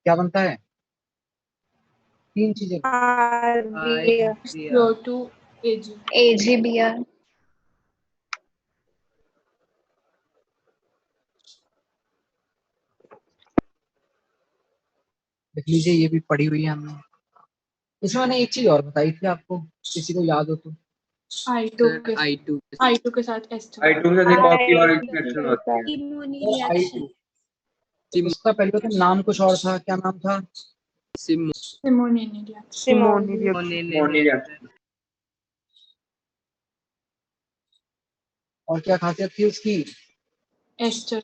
Speaker 2: क्या बनता है? 3 चीजें।
Speaker 6: CO2
Speaker 11: AgBr
Speaker 2: देख लीजिए, ये भी पढ़ी हुई है हमने। इसमें मैंने एक चीज और बताई थी आपको, किसी को याद हो तो।
Speaker 6: I2 के साथ H2
Speaker 8: I2 से देखो आपकी और रिएक्शन होती है।
Speaker 12: Simoni reaction.
Speaker 2: उसका पहले तो नाम कुछ और था, क्या नाम था?
Speaker 6: Simoni reaction.
Speaker 5: Simoni reaction.
Speaker 2: और क्या खासियत थी उसकी?
Speaker 6: एस्टर।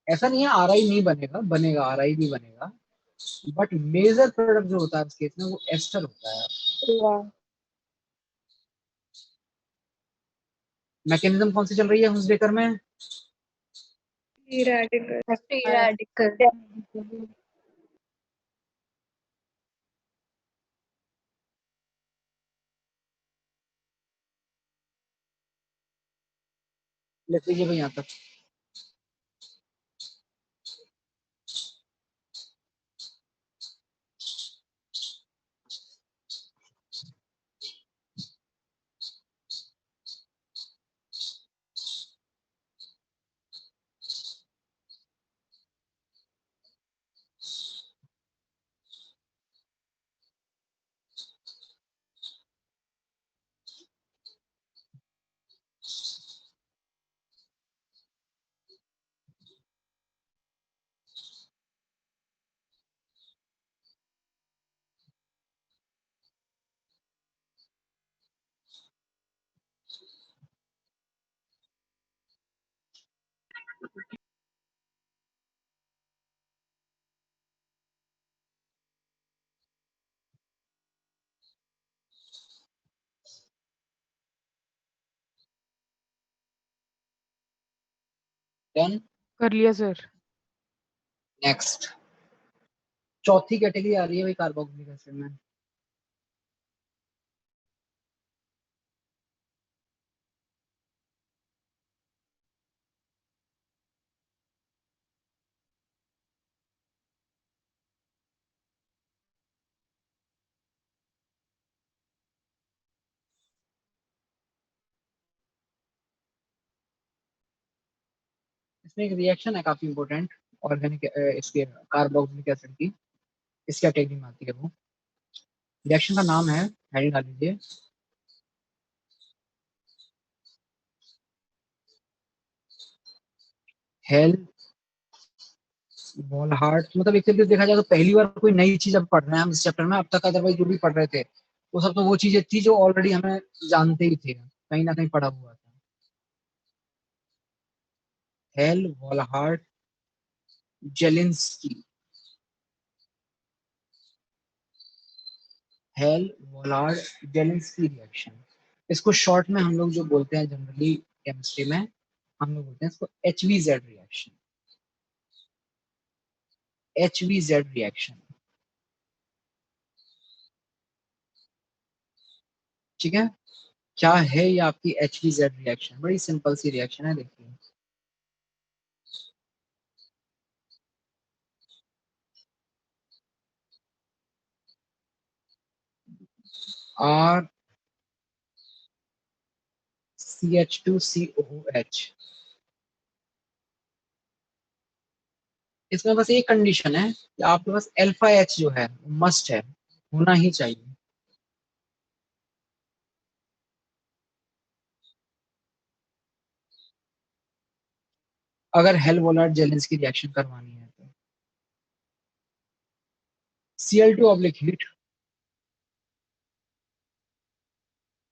Speaker 2: ऐसा नहीं है RI नहीं बनेगा, बनेगा, RI भी बनेगा, बट मेजर प्रोडक्ट जो होता है उस केस में वो एस्टर होता है। मैकेनिज्म कौन सी चल रही है हुंसलेकर में?
Speaker 11: free radical
Speaker 2: लिख लीजिए भाई यहाँ तक। डन,
Speaker 1: कर लिया सर।
Speaker 2: नेक्स्ट चौथी कैटेगरी आ रही है भाई कार्बोक्सिलिक एसिड में। इसमें एक रिएक्शन है काफी इंपॉर्टेंट ऑर्गेनिक, इसके कार्बोक्सिलिक एसिड की। इस कैटेगरी में आती है वो। रिएक्शन का नाम है, हेडिंग डाल लीजिए, हेल वॉलहार्ट। मतलब एक तरीके से देखा जाए तो पहली बार कोई नई चीज अब पढ़ रहे हैं हम इस चैप्टर में। अब तक अदरवाइज जो भी पढ़ रहे थे वो सब तो वो चीजें थी जो ऑलरेडी हमें जानते ही थे, कहीं ना कहीं पढ़ा हुआ था। Hell Volhard Zelinsky, Hell Volhard Zelinsky reaction. इसको शॉर्ट में हम लोग जो बोलते हैं जनरली केमिस्ट्री में, हम लोग बोलते हैं इसको HVZ रिएक्शन। HVZ रिएक्शन, ठीक है। क्या है ये आपकी HVZ रिएक्शन? बड़ी सिंपल सी रिएक्शन है, देखिए। R CH2COOH। इसमें बस एक कंडीशन है कि आपके पास अल्फा H जो है मस्ट है, होना ही चाहिए। अगर हेल-वोलार्ड जेलेंस्की रिएक्शन करवानी है तो Cl2 हीट,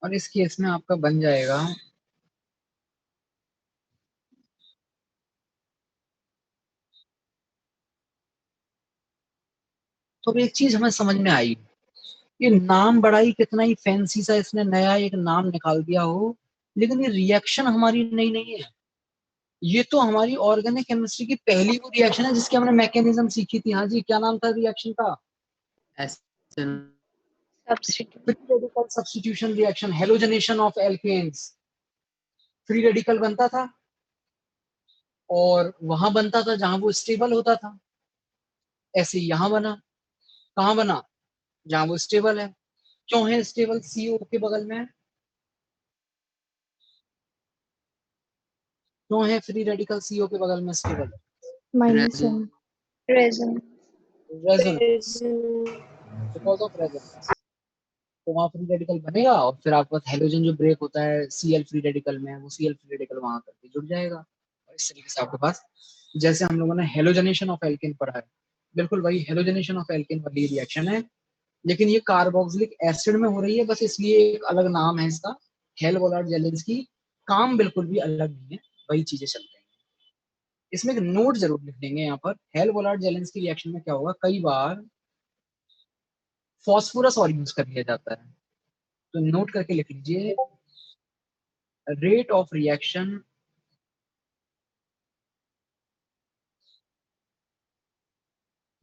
Speaker 2: और इस केस में आपका बन जाएगा तो एक चीज हमें समझ में आई, ये नाम बड़ा ही कितना ही फैंसी सा इसने नया एक नाम निकाल दिया हो, लेकिन ये रिएक्शन हमारी नई नहीं है। ये तो हमारी ऑर्गेनिक केमिस्ट्री की पहली वो रिएक्शन है जिसकी हमने मैकेनिज्म सीखी थी। हाँ जी, क्या नाम था रिएक्शन का? Substitution reaction, halogenation of alkanes. Free radical बनता था और वहां बनता था जहां वो स्टेबल होता था। ऐसे ही यहां बना, कहां बना? जहां वो स्टेबल है। क्यों है स्टेबल? CO के बगल में। क्यों है फ्री रेडिकल CO के बगल में stable?
Speaker 11: -1 resonance
Speaker 2: because of resonance. तो वहां फ्री रेडिकल बनेगा और फिर आपके पास हेलोजन जो ब्रेक होता है Cl फ्री रेडिकल में, वो Cl फ्री रेडिकल वहां करके जुड़ जाएगा और इस तरीके से आपके पास, जैसे हम लोगों ने हेलोजनेशन ऑफ एल्केन पढ़ा है, बिल्कुल वही हेलोजनेशन ऑफ एल्केन वाली रिएक्शन है, लेकिन ये कार्बोक्सिलिक एसिड में हो रही है, बस इसलिए एक अलग नाम है इसका, हेल-वोलार्ड जेलेंस्की। काम बिल्कुल भी अलग नहीं है, वही चीजें चल रही हैं। इसमें एक नोट जरूर लिख देंगे यहाँ पर, हेल-वोलार्ड जेलेंस्की रिएक्शन में क्या होगा, कई बार फॉस्फोरस और यूज कर लिया जाता है, तो नोट करके लिख लीजिए, rate of reaction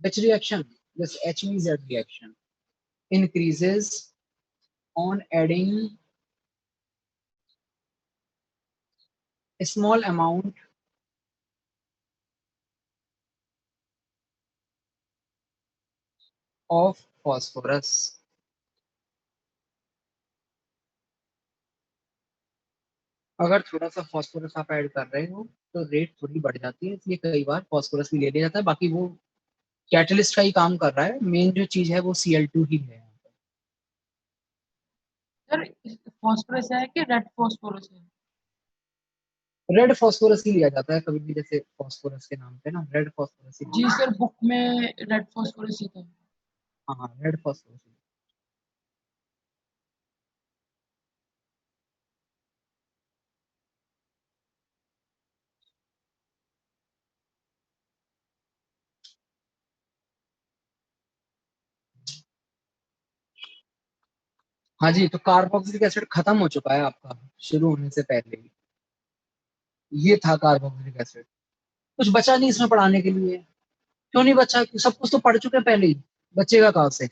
Speaker 2: which reaction, this HMZ reaction increases on adding a small amount of phosphorus। अगर थोड़ा सा फॉस्फोरस आप ऐड कर रहे हो तो रेट थोड़ी बढ़ जाती है, इसलिए कई बार फॉस्फोरस भी ले लिया जाता है। बाकी वो कैटलिस्ट का ही काम कर रहा है, मेन जो चीज है वो Cl2 ही है।
Speaker 1: सर फॉस्फोरस है कि रेड फॉस्फोरस है?
Speaker 2: रेड फॉस्फोरस ही लिया जाता है कभी भी, जैसे फॉस्फोरस के नाम पे ना रेड फॉस्फोरस ही।
Speaker 1: जी सर, बुक में रेड फॉस्फोरस ही था।
Speaker 2: हाँ, रेड फॉस्फोरस। हाँ जी, तो कार्बोक्सिलिक एसिड खत्म हो चुका है आपका शुरू होने से पहले ही, ये था कार्बोक्सिलिक एसिड। कुछ बचा नहीं इसमें पढ़ाने के लिए। क्यों नहीं बचा? सब कुछ तो पढ़ चुके हैं पहले ही, बचेगा कहाँ से?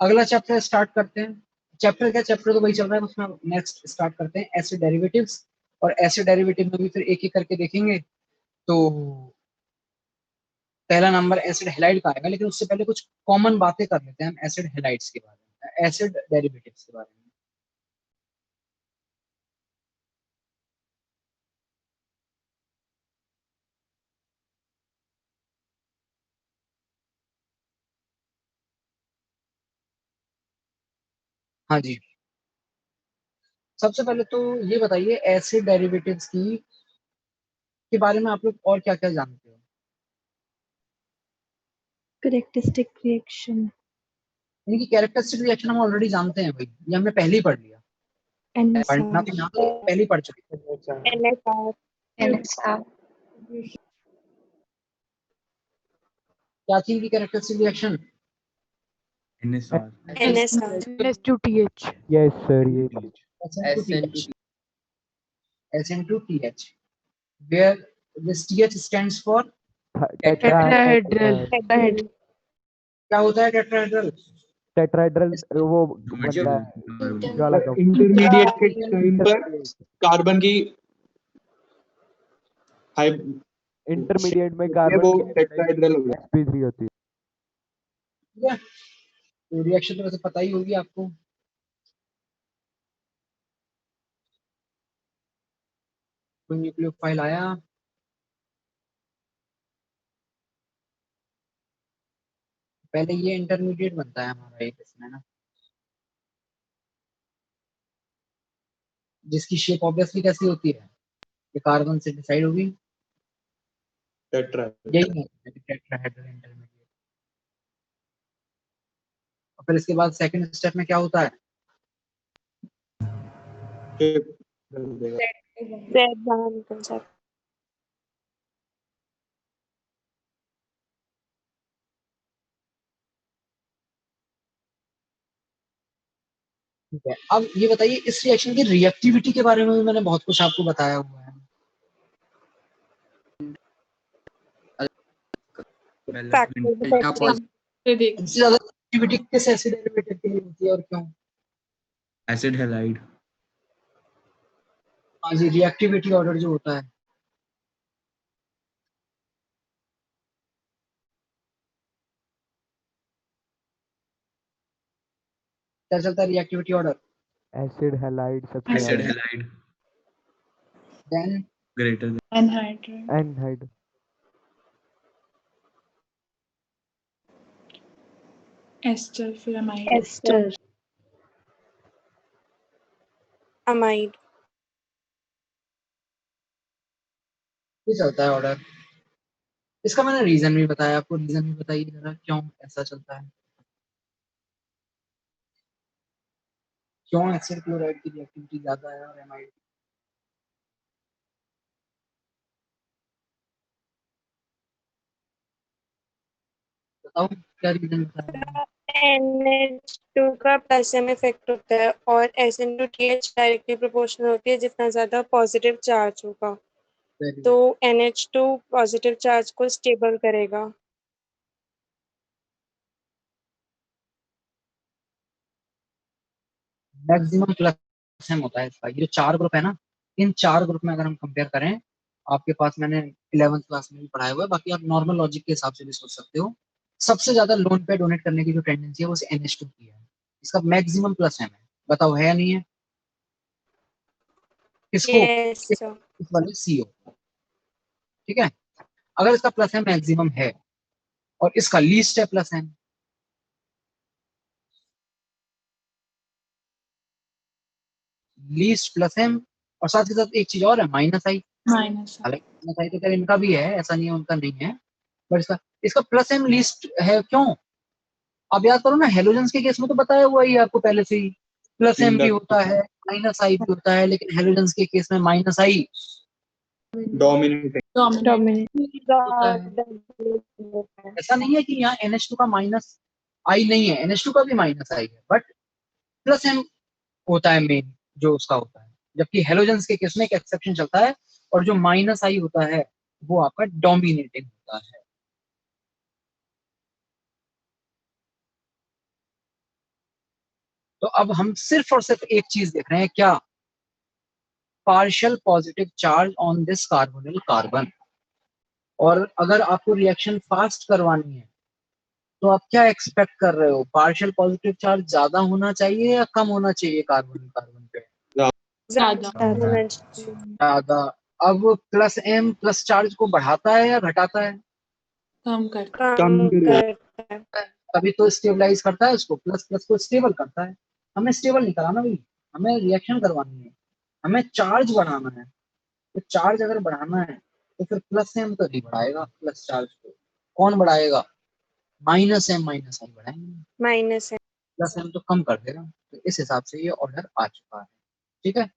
Speaker 2: अगला चैप्टर स्टार्ट करते हैं। चैप्टर क्या, चैप्टर तो वही चल रहा है, उसमें नेक्स्ट स्टार्ट करते हैं एसिड डेरिवेटिव्स, और एसिड डेरिवेटिव में भी फिर एक एक करके देखेंगे। तो पहला नंबर एसिड हैलाइड का आएगा, लेकिन उससे पहले कुछ कॉमन बातें कर लेते हैं हम एसिड हैलाइड्स के बारे में, एसिड डेरिवेटिव्स के बारे में। हाँ जी, सबसे पहले तो ये बताइए एसिड डेरिवेटिव्स की के बारे में आप लोग और क्या क्या जानते हो?
Speaker 11: कैरेक्टरिस्टिक रिएक्शन,
Speaker 2: इनकी कैरेक्टरिस्टिक रिएक्शन हम ऑलरेडी जानते हैं भाई, ये हमने पहले ही पढ़ लिया। पढ़ना तो यहाँ पहले ही पढ़ चुके हैं। क्या थी इनकी characteristic reaction?
Speaker 7: NS2TH। Yes sir, ये
Speaker 2: SN2TH, where this TH stands for
Speaker 1: tetrahedral.
Speaker 2: क्या होता है टेट्राहेड्रल?
Speaker 7: टेट्राहेड्रल वो बनता है जो अलग
Speaker 4: इंटरमीडिएट के टाइम पर कार्बन की
Speaker 7: इंटरमीडिएट में
Speaker 4: वो
Speaker 7: कार्बन
Speaker 4: टेट्राहेड्रल हो गया।
Speaker 7: sp3 होती है।
Speaker 2: ठीक है, तो रिएक्शन तो वैसे पता ही होगी आपको, कोई न्यूक्लियोफाइल आया? पहले ये इंटरमीडिएट बनता है हमारा एक इसमें ना, जिसकी शेप ऑब्वियसली कैसी होती है, ये कार्बन से डिसाइड होगी,
Speaker 4: टेट्रा।
Speaker 2: यही है टेट्राहेड्रल इंटरमीडिएट। और फिर इसके बाद सेकंड स्टेप में क्या होता है?
Speaker 11: Z बाहर निकल जाता है।
Speaker 2: ठीक है, अब ये बताइए इस रिएक्शन की रिएक्टिविटी के बारे में भी मैंने बहुत कुछ आपको बताया हुआ है। इससे ज्यादा रिएक्टिविटी किस एसिड डेरिवेटिव के लिए होती है और क्यों?
Speaker 8: Acid halide.
Speaker 2: हाँ जी, रिएक्टिविटी ऑर्डर जो होता है, क्या चलता है रिएक्टिविटी ऑर्डर?
Speaker 7: एसिड हैलाइड सबसे
Speaker 8: एसिड
Speaker 7: ज़्यादा,
Speaker 8: halide
Speaker 2: than
Speaker 8: greater than
Speaker 6: anhydride,
Speaker 7: एनहाइड,
Speaker 6: एस्टर, फिर अमाइड,
Speaker 11: एस्टर, अमाइड,
Speaker 2: ये चलता है ऑर्डर। इसका मैंने रीजन भी बताया आपको, रीजन भी बताइए जरा क्यों ऐसा चलता है, क्यों एसिड क्लोराइड की रिएक्टिविटी ज्यादा है और एमाइड? बताओ क्या रीजन बताया?
Speaker 11: NH2 का प्लस m इफेक्ट होता है और SN2TH डायरेक्टली प्रोपोर्शनल होती है, जितना ज्यादा पॉजिटिव चार्ज होगा तो NH2 पॉजिटिव चार्ज को स्टेबल करेगा।
Speaker 2: मैक्सिमम प्लस एम होता है इसका। ये जो 4 ग्रुप है ना, इन 4 ग्रुप में अगर हम कंपेयर करें, आपके पास मैंने 11th क्लास में भी पढ़ाया हुआ है, बाकी आप नॉर्मल लॉजिक के हिसाब से भी सोच सकते हो। सबसे ज्यादा लोन पे डोनेट करने की जो टेंडेंसी है वो NH2 की है। इसका मैक्सिमम प्लस एम है, बताओ है या नहीं है? किसको?
Speaker 11: Yes, sir.
Speaker 2: इस वाले CO, ठीक है। अगर इसका प्लस एम मैक्सिमम है और इसका लीस्ट है plus M, least plus M, और साथ ही साथ एक चीज और है माइनस आई।
Speaker 6: माइनस,
Speaker 2: हालांकि माइनस आई तो खैर इनका भी है, ऐसा नहीं है उनका नहीं है, बट इसका प्लस एम लीस्ट है। क्यों? अब याद करो ना, हेलोजेंस के केस में तो बताया हुआ ही है आपको पहले से ही, प्लस एम भी होता है माइनस आई भी होता है, लेकिन हेलोजेंस के केस में माइनस आई
Speaker 4: डोमिनेट
Speaker 2: होता है। ऐसा नहीं है कि यहाँ NH2 का माइनस आई नहीं है, NH2 का भी माइनस आई है, बट प्लस एम होता है मेन जो उसका होता है। जबकि हेलोजेंस के केस में एक एक्सेप्शन चलता है, और जो माइनस आई होता है वो आपका डोमिनेटिंग होता है। तो अब हम सिर्फ और सिर्फ एक चीज देख रहे हैं, क्या? Partial positive charge on this carbonyl carbon. और अगर आपको रिएक्शन फास्ट करवानी है तो आप क्या एक्सपेक्ट कर रहे हो? पार्शियल पॉजिटिव चार्ज ज्यादा होना चाहिए या कम होना चाहिए कार्बोनिल कार्बन पे? ज्यादा। अब प्लस एम प्लस चार्ज को बढ़ाता है या घटाता है?
Speaker 6: कम करता
Speaker 11: है।
Speaker 2: तभी तो स्टेबलाइज करता है उसको, प्लस प्लस को स्टेबल करता है। हमें स्टेबल नहीं कराना भाई, हमें रिएक्शन करवानी है, हमें चार्ज बढ़ाना है। तो चार्ज अगर बढ़ाना है तो फिर प्लस एम तो नहीं बढ़ाएगा, प्लस चार्ज को कौन बढ़ाएगा? माइनस एम माइनस आई बढ़ाएंगे,
Speaker 11: माइनस है,
Speaker 2: प्लस एम तो कम कर देगा। तो इस हिसाब से ये ऑर्डर आ चुका है, ठीक है।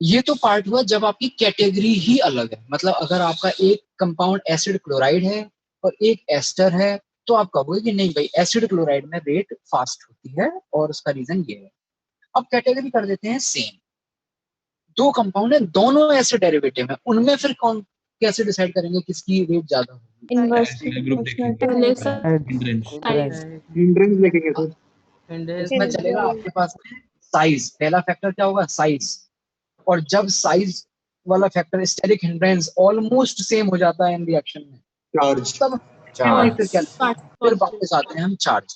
Speaker 2: ये तो पार्ट हुआ जब आपकी कैटेगरी ही अलग है, मतलब अगर आपका एक कंपाउंड एसिड क्लोराइड है और एक एस्टर है, तो आप कहोगे कि नहीं भाई एसिड क्लोराइड में रेट फास्ट होती है, और उसका रीजन ये है। अब कैटेगरी कर देते हैं सेम, दो कंपाउंड है, दोनों एसिड डेरिवेटिव है, उनमें फिर कौन कैसे डिसाइड करेंगे किसकी रेट ज्यादा होगी?
Speaker 4: हिंड्रेंस देखेंगे सर।
Speaker 2: इसमें चलेगा आपके पास में साइज, पहला फैक्टर क्या होगा? साइज। और जब साइज वाला factor steric hindrance almost same हो जाता है इन रिएक्शन में,
Speaker 4: चार्ज
Speaker 2: तब चार्ज फिर क्या, फिर वापस आते हैं हम चार्ज,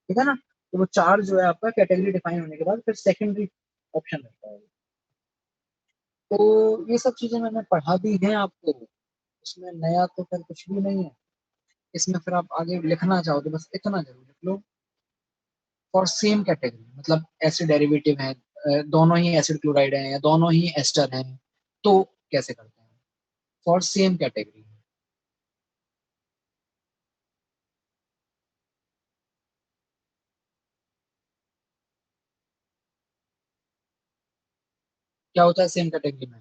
Speaker 2: ठीक है ना। तो वो चार्ज जो है आपका कैटेगरी डिफाइन होने के बाद फिर सेकेंडरी ऑप्शन रहता है। तो ये सब चीजें मैंने पढ़ा भी हैं आपको, उसमें नया तो फिर कुछ भी नहीं है। इसमें फिर आप आगे लिखना चाहो तो बस इतना जरूर लिख लो, फॉर सेम कैटेगरी, मतलब एसिड डेरिवेटिव है, दोनों ही एसिड क्लोराइड हैं या दोनों ही एस्टर हैं, तो कैसे करते हैं फॉर सेम कैटेगरी। क्या होता है सेम कैटेगरी में?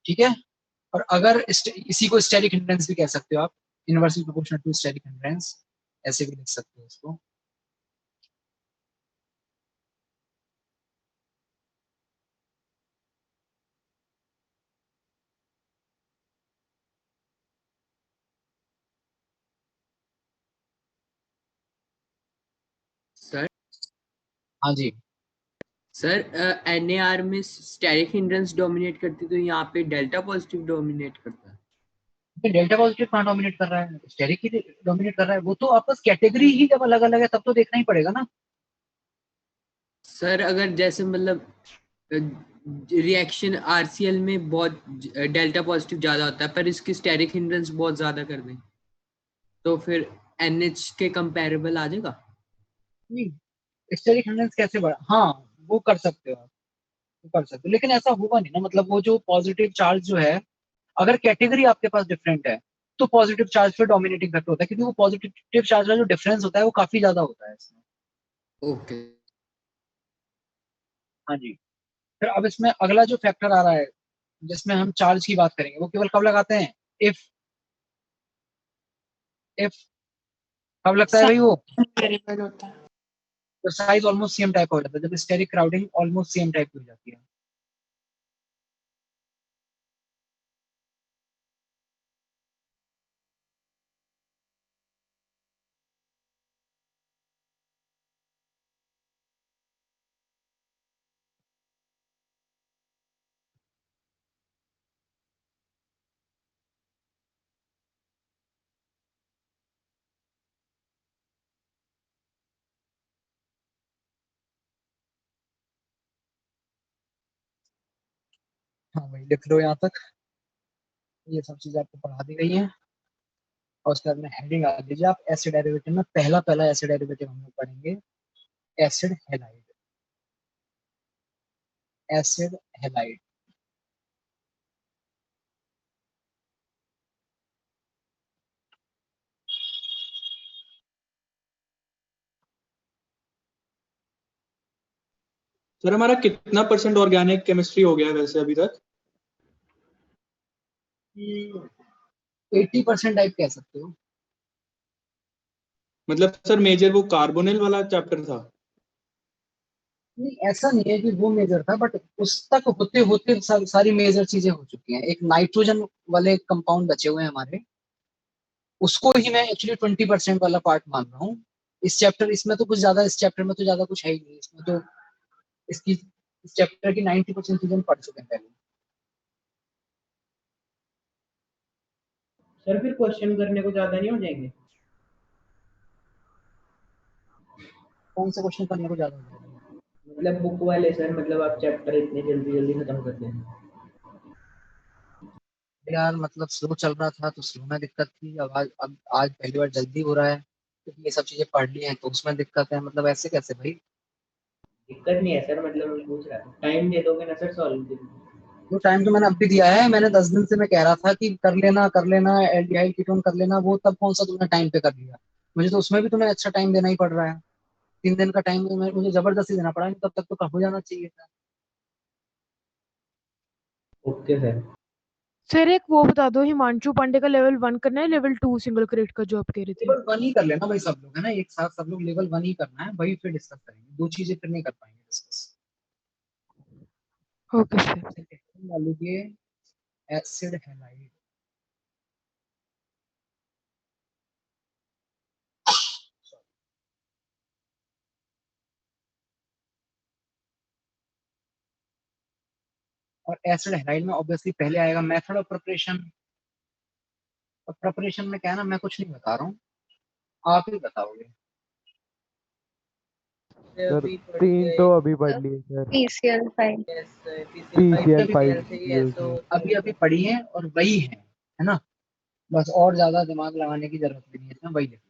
Speaker 2: ठीक है, और अगर इसी को स्टेरिक हिंड्रेंस भी कह सकते हो आप, inversely proportional to steric hindrance, ऐसे भी लिख सकते हो इसको।
Speaker 8: सर
Speaker 2: हाँ जी,
Speaker 8: सर NAR में स्टेरिक हिंड्रेंस डोमिनेट करती तो यहाँ पे डेल्टा पॉजिटिव डोमिनेट करता है।
Speaker 2: डेल्टा पॉजिटिव कहाँ डोमिनेट कर रहा है? स्टेरिक ही डोमिनेट कर रहा है। वो तो आपस कैटेगरी ही जब अलग अलग है तब तो देखना ही पड़ेगा ना।
Speaker 8: सर अगर जैसे मतलब रिएक्शन RCl में बहुत डेल्टा पॉजिटिव ज्यादा होता है पर इसकी स्टेरिक हिंड्रेंस बहुत ज्यादा कर दें तो फिर NH के कंपैरेबल आ जाएगा।
Speaker 2: नहीं, स्टेरिक हिंड्रेंस कैसे बढ़ा? हाँ, वो कर सकते हो आप, वो कर सकते हो, लेकिन ऐसा होगा नहीं ना। मतलब वो जो पॉजिटिव चार्ज जो है, अगर कैटेगरी आपके पास डिफरेंट है तो पॉजिटिव चार्ज पे डोमिनेटिंग फैक्टर होता है, क्योंकि वो पॉजिटिव चार्ज का जो डिफरेंस होता है वो काफी ज्यादा होता है इसमें।
Speaker 8: ओके।
Speaker 2: हाँ जी, फिर अब इसमें अगला जो फैक्टर आ रहा है जिसमें हम चार्ज की बात करेंगे, वो केवल कब लगाते हैं? इफ इफ कब लगता है भाई वो?
Speaker 6: वेरिएबल होता है।
Speaker 2: तो साइज ऑलमोस्ट सेम टाइप हो जाता है, जब steric crowding almost same type की हो जाती है। हाँ भाई, लिख लो यहाँ तक, ये सब चीजें आपको पढ़ा दी गई हैं। और उसके बाद में हेडिंग आ दीजिए आप, एसिड डेरिवेटिव में पहला पहला एसिड डेरिवेटिव हम लोग पढ़ेंगे, acid halide. Acid halide,
Speaker 4: sir हमारा कितना परसेंट ऑर्गेनिक केमिस्ट्री हो गया है वैसे अभी तक?
Speaker 2: 80% टाइप कह सकते हो।
Speaker 4: मतलब सर मेजर वो कार्बोनिल वाला चैप्टर था?
Speaker 2: नहीं, ऐसा नहीं है कि वो मेजर था, बट उस तक होते होते सारी मेजर चीजें हो चुकी हैं। एक नाइट्रोजन वाले कंपाउंड बचे हुए हैं हमारे, उसको ही मैं एक्चुअली 20% वाला पार्ट मान रहा हूँ इस चैप्टर। इसमें तो कुछ ज्यादा, इस चैप्टर में तो ज्यादा कुछ है ही नहीं। इसमें तो इसकी इस चैप्टर की 90% चीजें हम पढ़ चुके हैं पहले।
Speaker 13: सर फिर क्वेश्चन करने को ज्यादा नहीं हो जाएंगे?
Speaker 2: कौन से क्वेश्चन करने को ज्यादा हो जाएगा?
Speaker 13: मतलब बुक वाले सर, मतलब आप चैप्टर इतने जल्दी जल्दी खत्म कर दें।
Speaker 2: यार मतलब स्लो चल रहा था तो स्लो में दिक्कत थी, अब आज पहली बार जल्दी हो रहा है क्योंकि ये सब चीजें पढ़ ली हैं तो उसमें दिक्कत है। मतलब ऐसे कैसे भाई?
Speaker 13: दिक्कत नहीं है सर, मतलब मैं पूछ रहा था टाइम दे दोगे ना सर सॉल्व के लिए?
Speaker 2: वो टाइम तो मैंने अब भी दिया है। मैंने 10 दिन से मैं कह रहा था कि कर लेना एल्डिहाइड कीटोन कर लेना, वो तब कौन सा तुमने टाइम पे कर लिया? मुझे तो उसमें भी तुम्हें अच्छा टाइम देना ही पड़ रहा है। 3 दिन का टाइम मुझे जबरदस्ती देना पड़ा, तब तक तो हो जाना चाहिए था।
Speaker 13: Okay sir.
Speaker 1: सर एक वो बता दो, हिमांशु पांडे का लेवल 1 करना है, लेवल 2 सिंगल क्रेडिट का जो आप कह रहे थे?
Speaker 2: लेवल 1 ही कर लेना भाई, सब लोग है ना एक साथ, सब लोग लेवल 1 ही करना है, वही फिर डिस्कस करेंगे। दो चीजें फिर नहीं कर पाएंगे डिस्कस।
Speaker 1: Okay sir.
Speaker 2: मान लीजिए एसिड हैलाइड, और एसिड हैलाइड में ऑब्वियसली पहले आएगा मेथड ऑफ प्रिपरेशन। और प्रिपरेशन में क्या है ना, मैं कुछ नहीं बता रहा हूँ, आप ही बताओगे।
Speaker 7: सर 3 तो अभी पढ़ लिए सर।
Speaker 9: PCL 5
Speaker 7: PCL 5
Speaker 2: अभी अभी पढ़ी है और वही है ना, बस और ज्यादा दिमाग लगाने की जरूरत भी नहीं है इसमें, वही लिख लीजिए।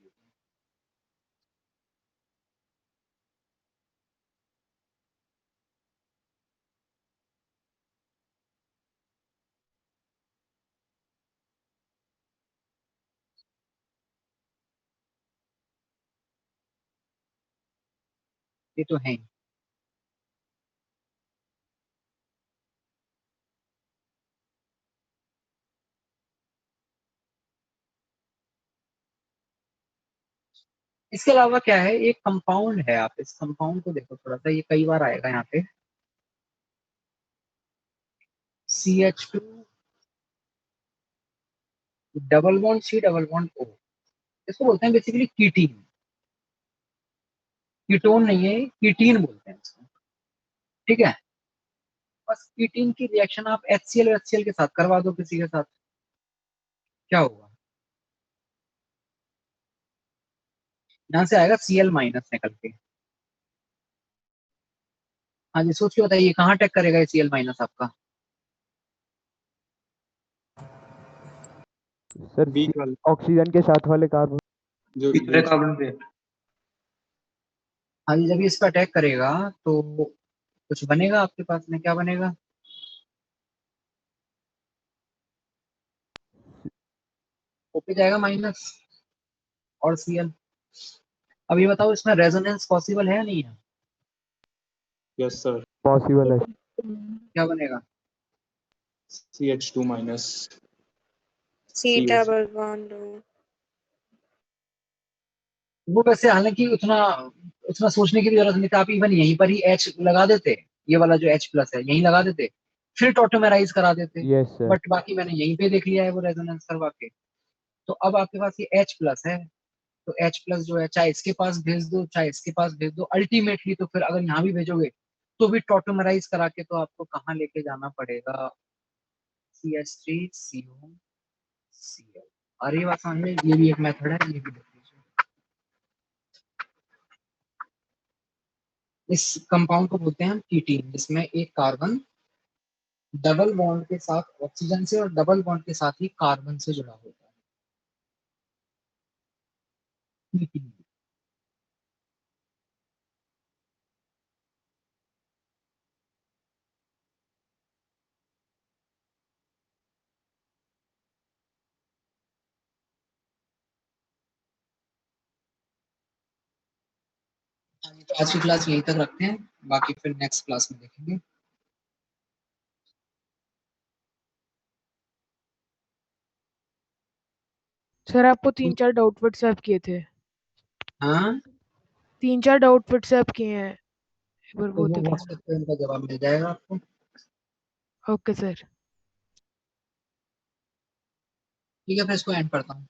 Speaker 2: ये तो है ही। इसके अलावा क्या है, एक कंपाउंड है, आप इस कंपाउंड को देखो थोड़ा सा, ये कई बार आएगा यहाँ पे, CH2 double bond C double bond O, इसको बोलते हैं बेसिकली कीटीन। कीटोन नहीं है, कीटीन बोलते हैं इसको, ठीक है। बस कीटीन की रिएक्शन आप HCl और HCl के साथ करवा दो किसी के साथ, क्या होगा, यहाँ से आएगा Cl माइनस निकल के। हाँ जी, सोच के बताइए कहाँ अटैक करेगा ये Cl माइनस आपका।
Speaker 7: सर ऑक्सीजन के साथ वाले कार्बन,
Speaker 4: जो कार्बन पे।
Speaker 2: हाँ जी, जब ये इस पर अटैक करेगा तो कुछ बनेगा आपके पास में, क्या बनेगा, O पे जाएगा माइनस और Cl। अब ये बताओ इसमें रेजोनेंस पॉसिबल है या नहीं है।
Speaker 4: यस सर
Speaker 7: पॉसिबल है।
Speaker 2: क्या बनेगा,
Speaker 4: CH2 minus
Speaker 11: C double bond O।
Speaker 2: वो वैसे हालांकि उतना उतना सोचने की भी जरूरत नहीं था, आप इवन यहीं पर ही H लगा देते, ये वाला जो H प्लस है यहीं लगा देते, फिर टॉटोमेराइज करा देते।
Speaker 7: Yes sir.
Speaker 2: बट बाकी मैंने यहीं पे देख लिया है वो रेजोनेंस करवा के। तो अब आपके पास ये H प्लस है, तो H प्लस जो है चाहे इसके पास भेज दो चाहे इसके पास भेज दो, अल्टीमेटली तो फिर अगर यहाँ भी भेजोगे तो भी टॉटोमेराइज करा के तो आपको कहाँ लेके जाना पड़ेगा, CH3CO Cl। अरे बात समझ में, ये भी एक मेथड है, ये भी देख लीजिए। इस कंपाउंड को बोलते हैं हम कीटीन, जिसमें एक कार्बन डबल बॉन्ड के साथ ऑक्सीजन से और डबल बॉन्ड के साथ ही कार्बन से जुड़ा होता है, कीटीन। तो आज की क्लास यहीं तक रखते हैं, बाकी फिर नेक्स्ट क्लास में देखेंगे।
Speaker 1: सर आपको 3-4 डाउट व्हाट्सएप किए थे।
Speaker 2: हाँ
Speaker 1: 3-4 डाउट व्हाट्सएप किए हैं, एक बार
Speaker 2: तो
Speaker 1: वो
Speaker 2: वो
Speaker 1: देख
Speaker 2: व्हाट्सएप पे उनका जवाब मिल जाएगा आपको।
Speaker 1: लेना। Okay sir.
Speaker 2: ठीक है, फिर इसको एंड करता हूँ।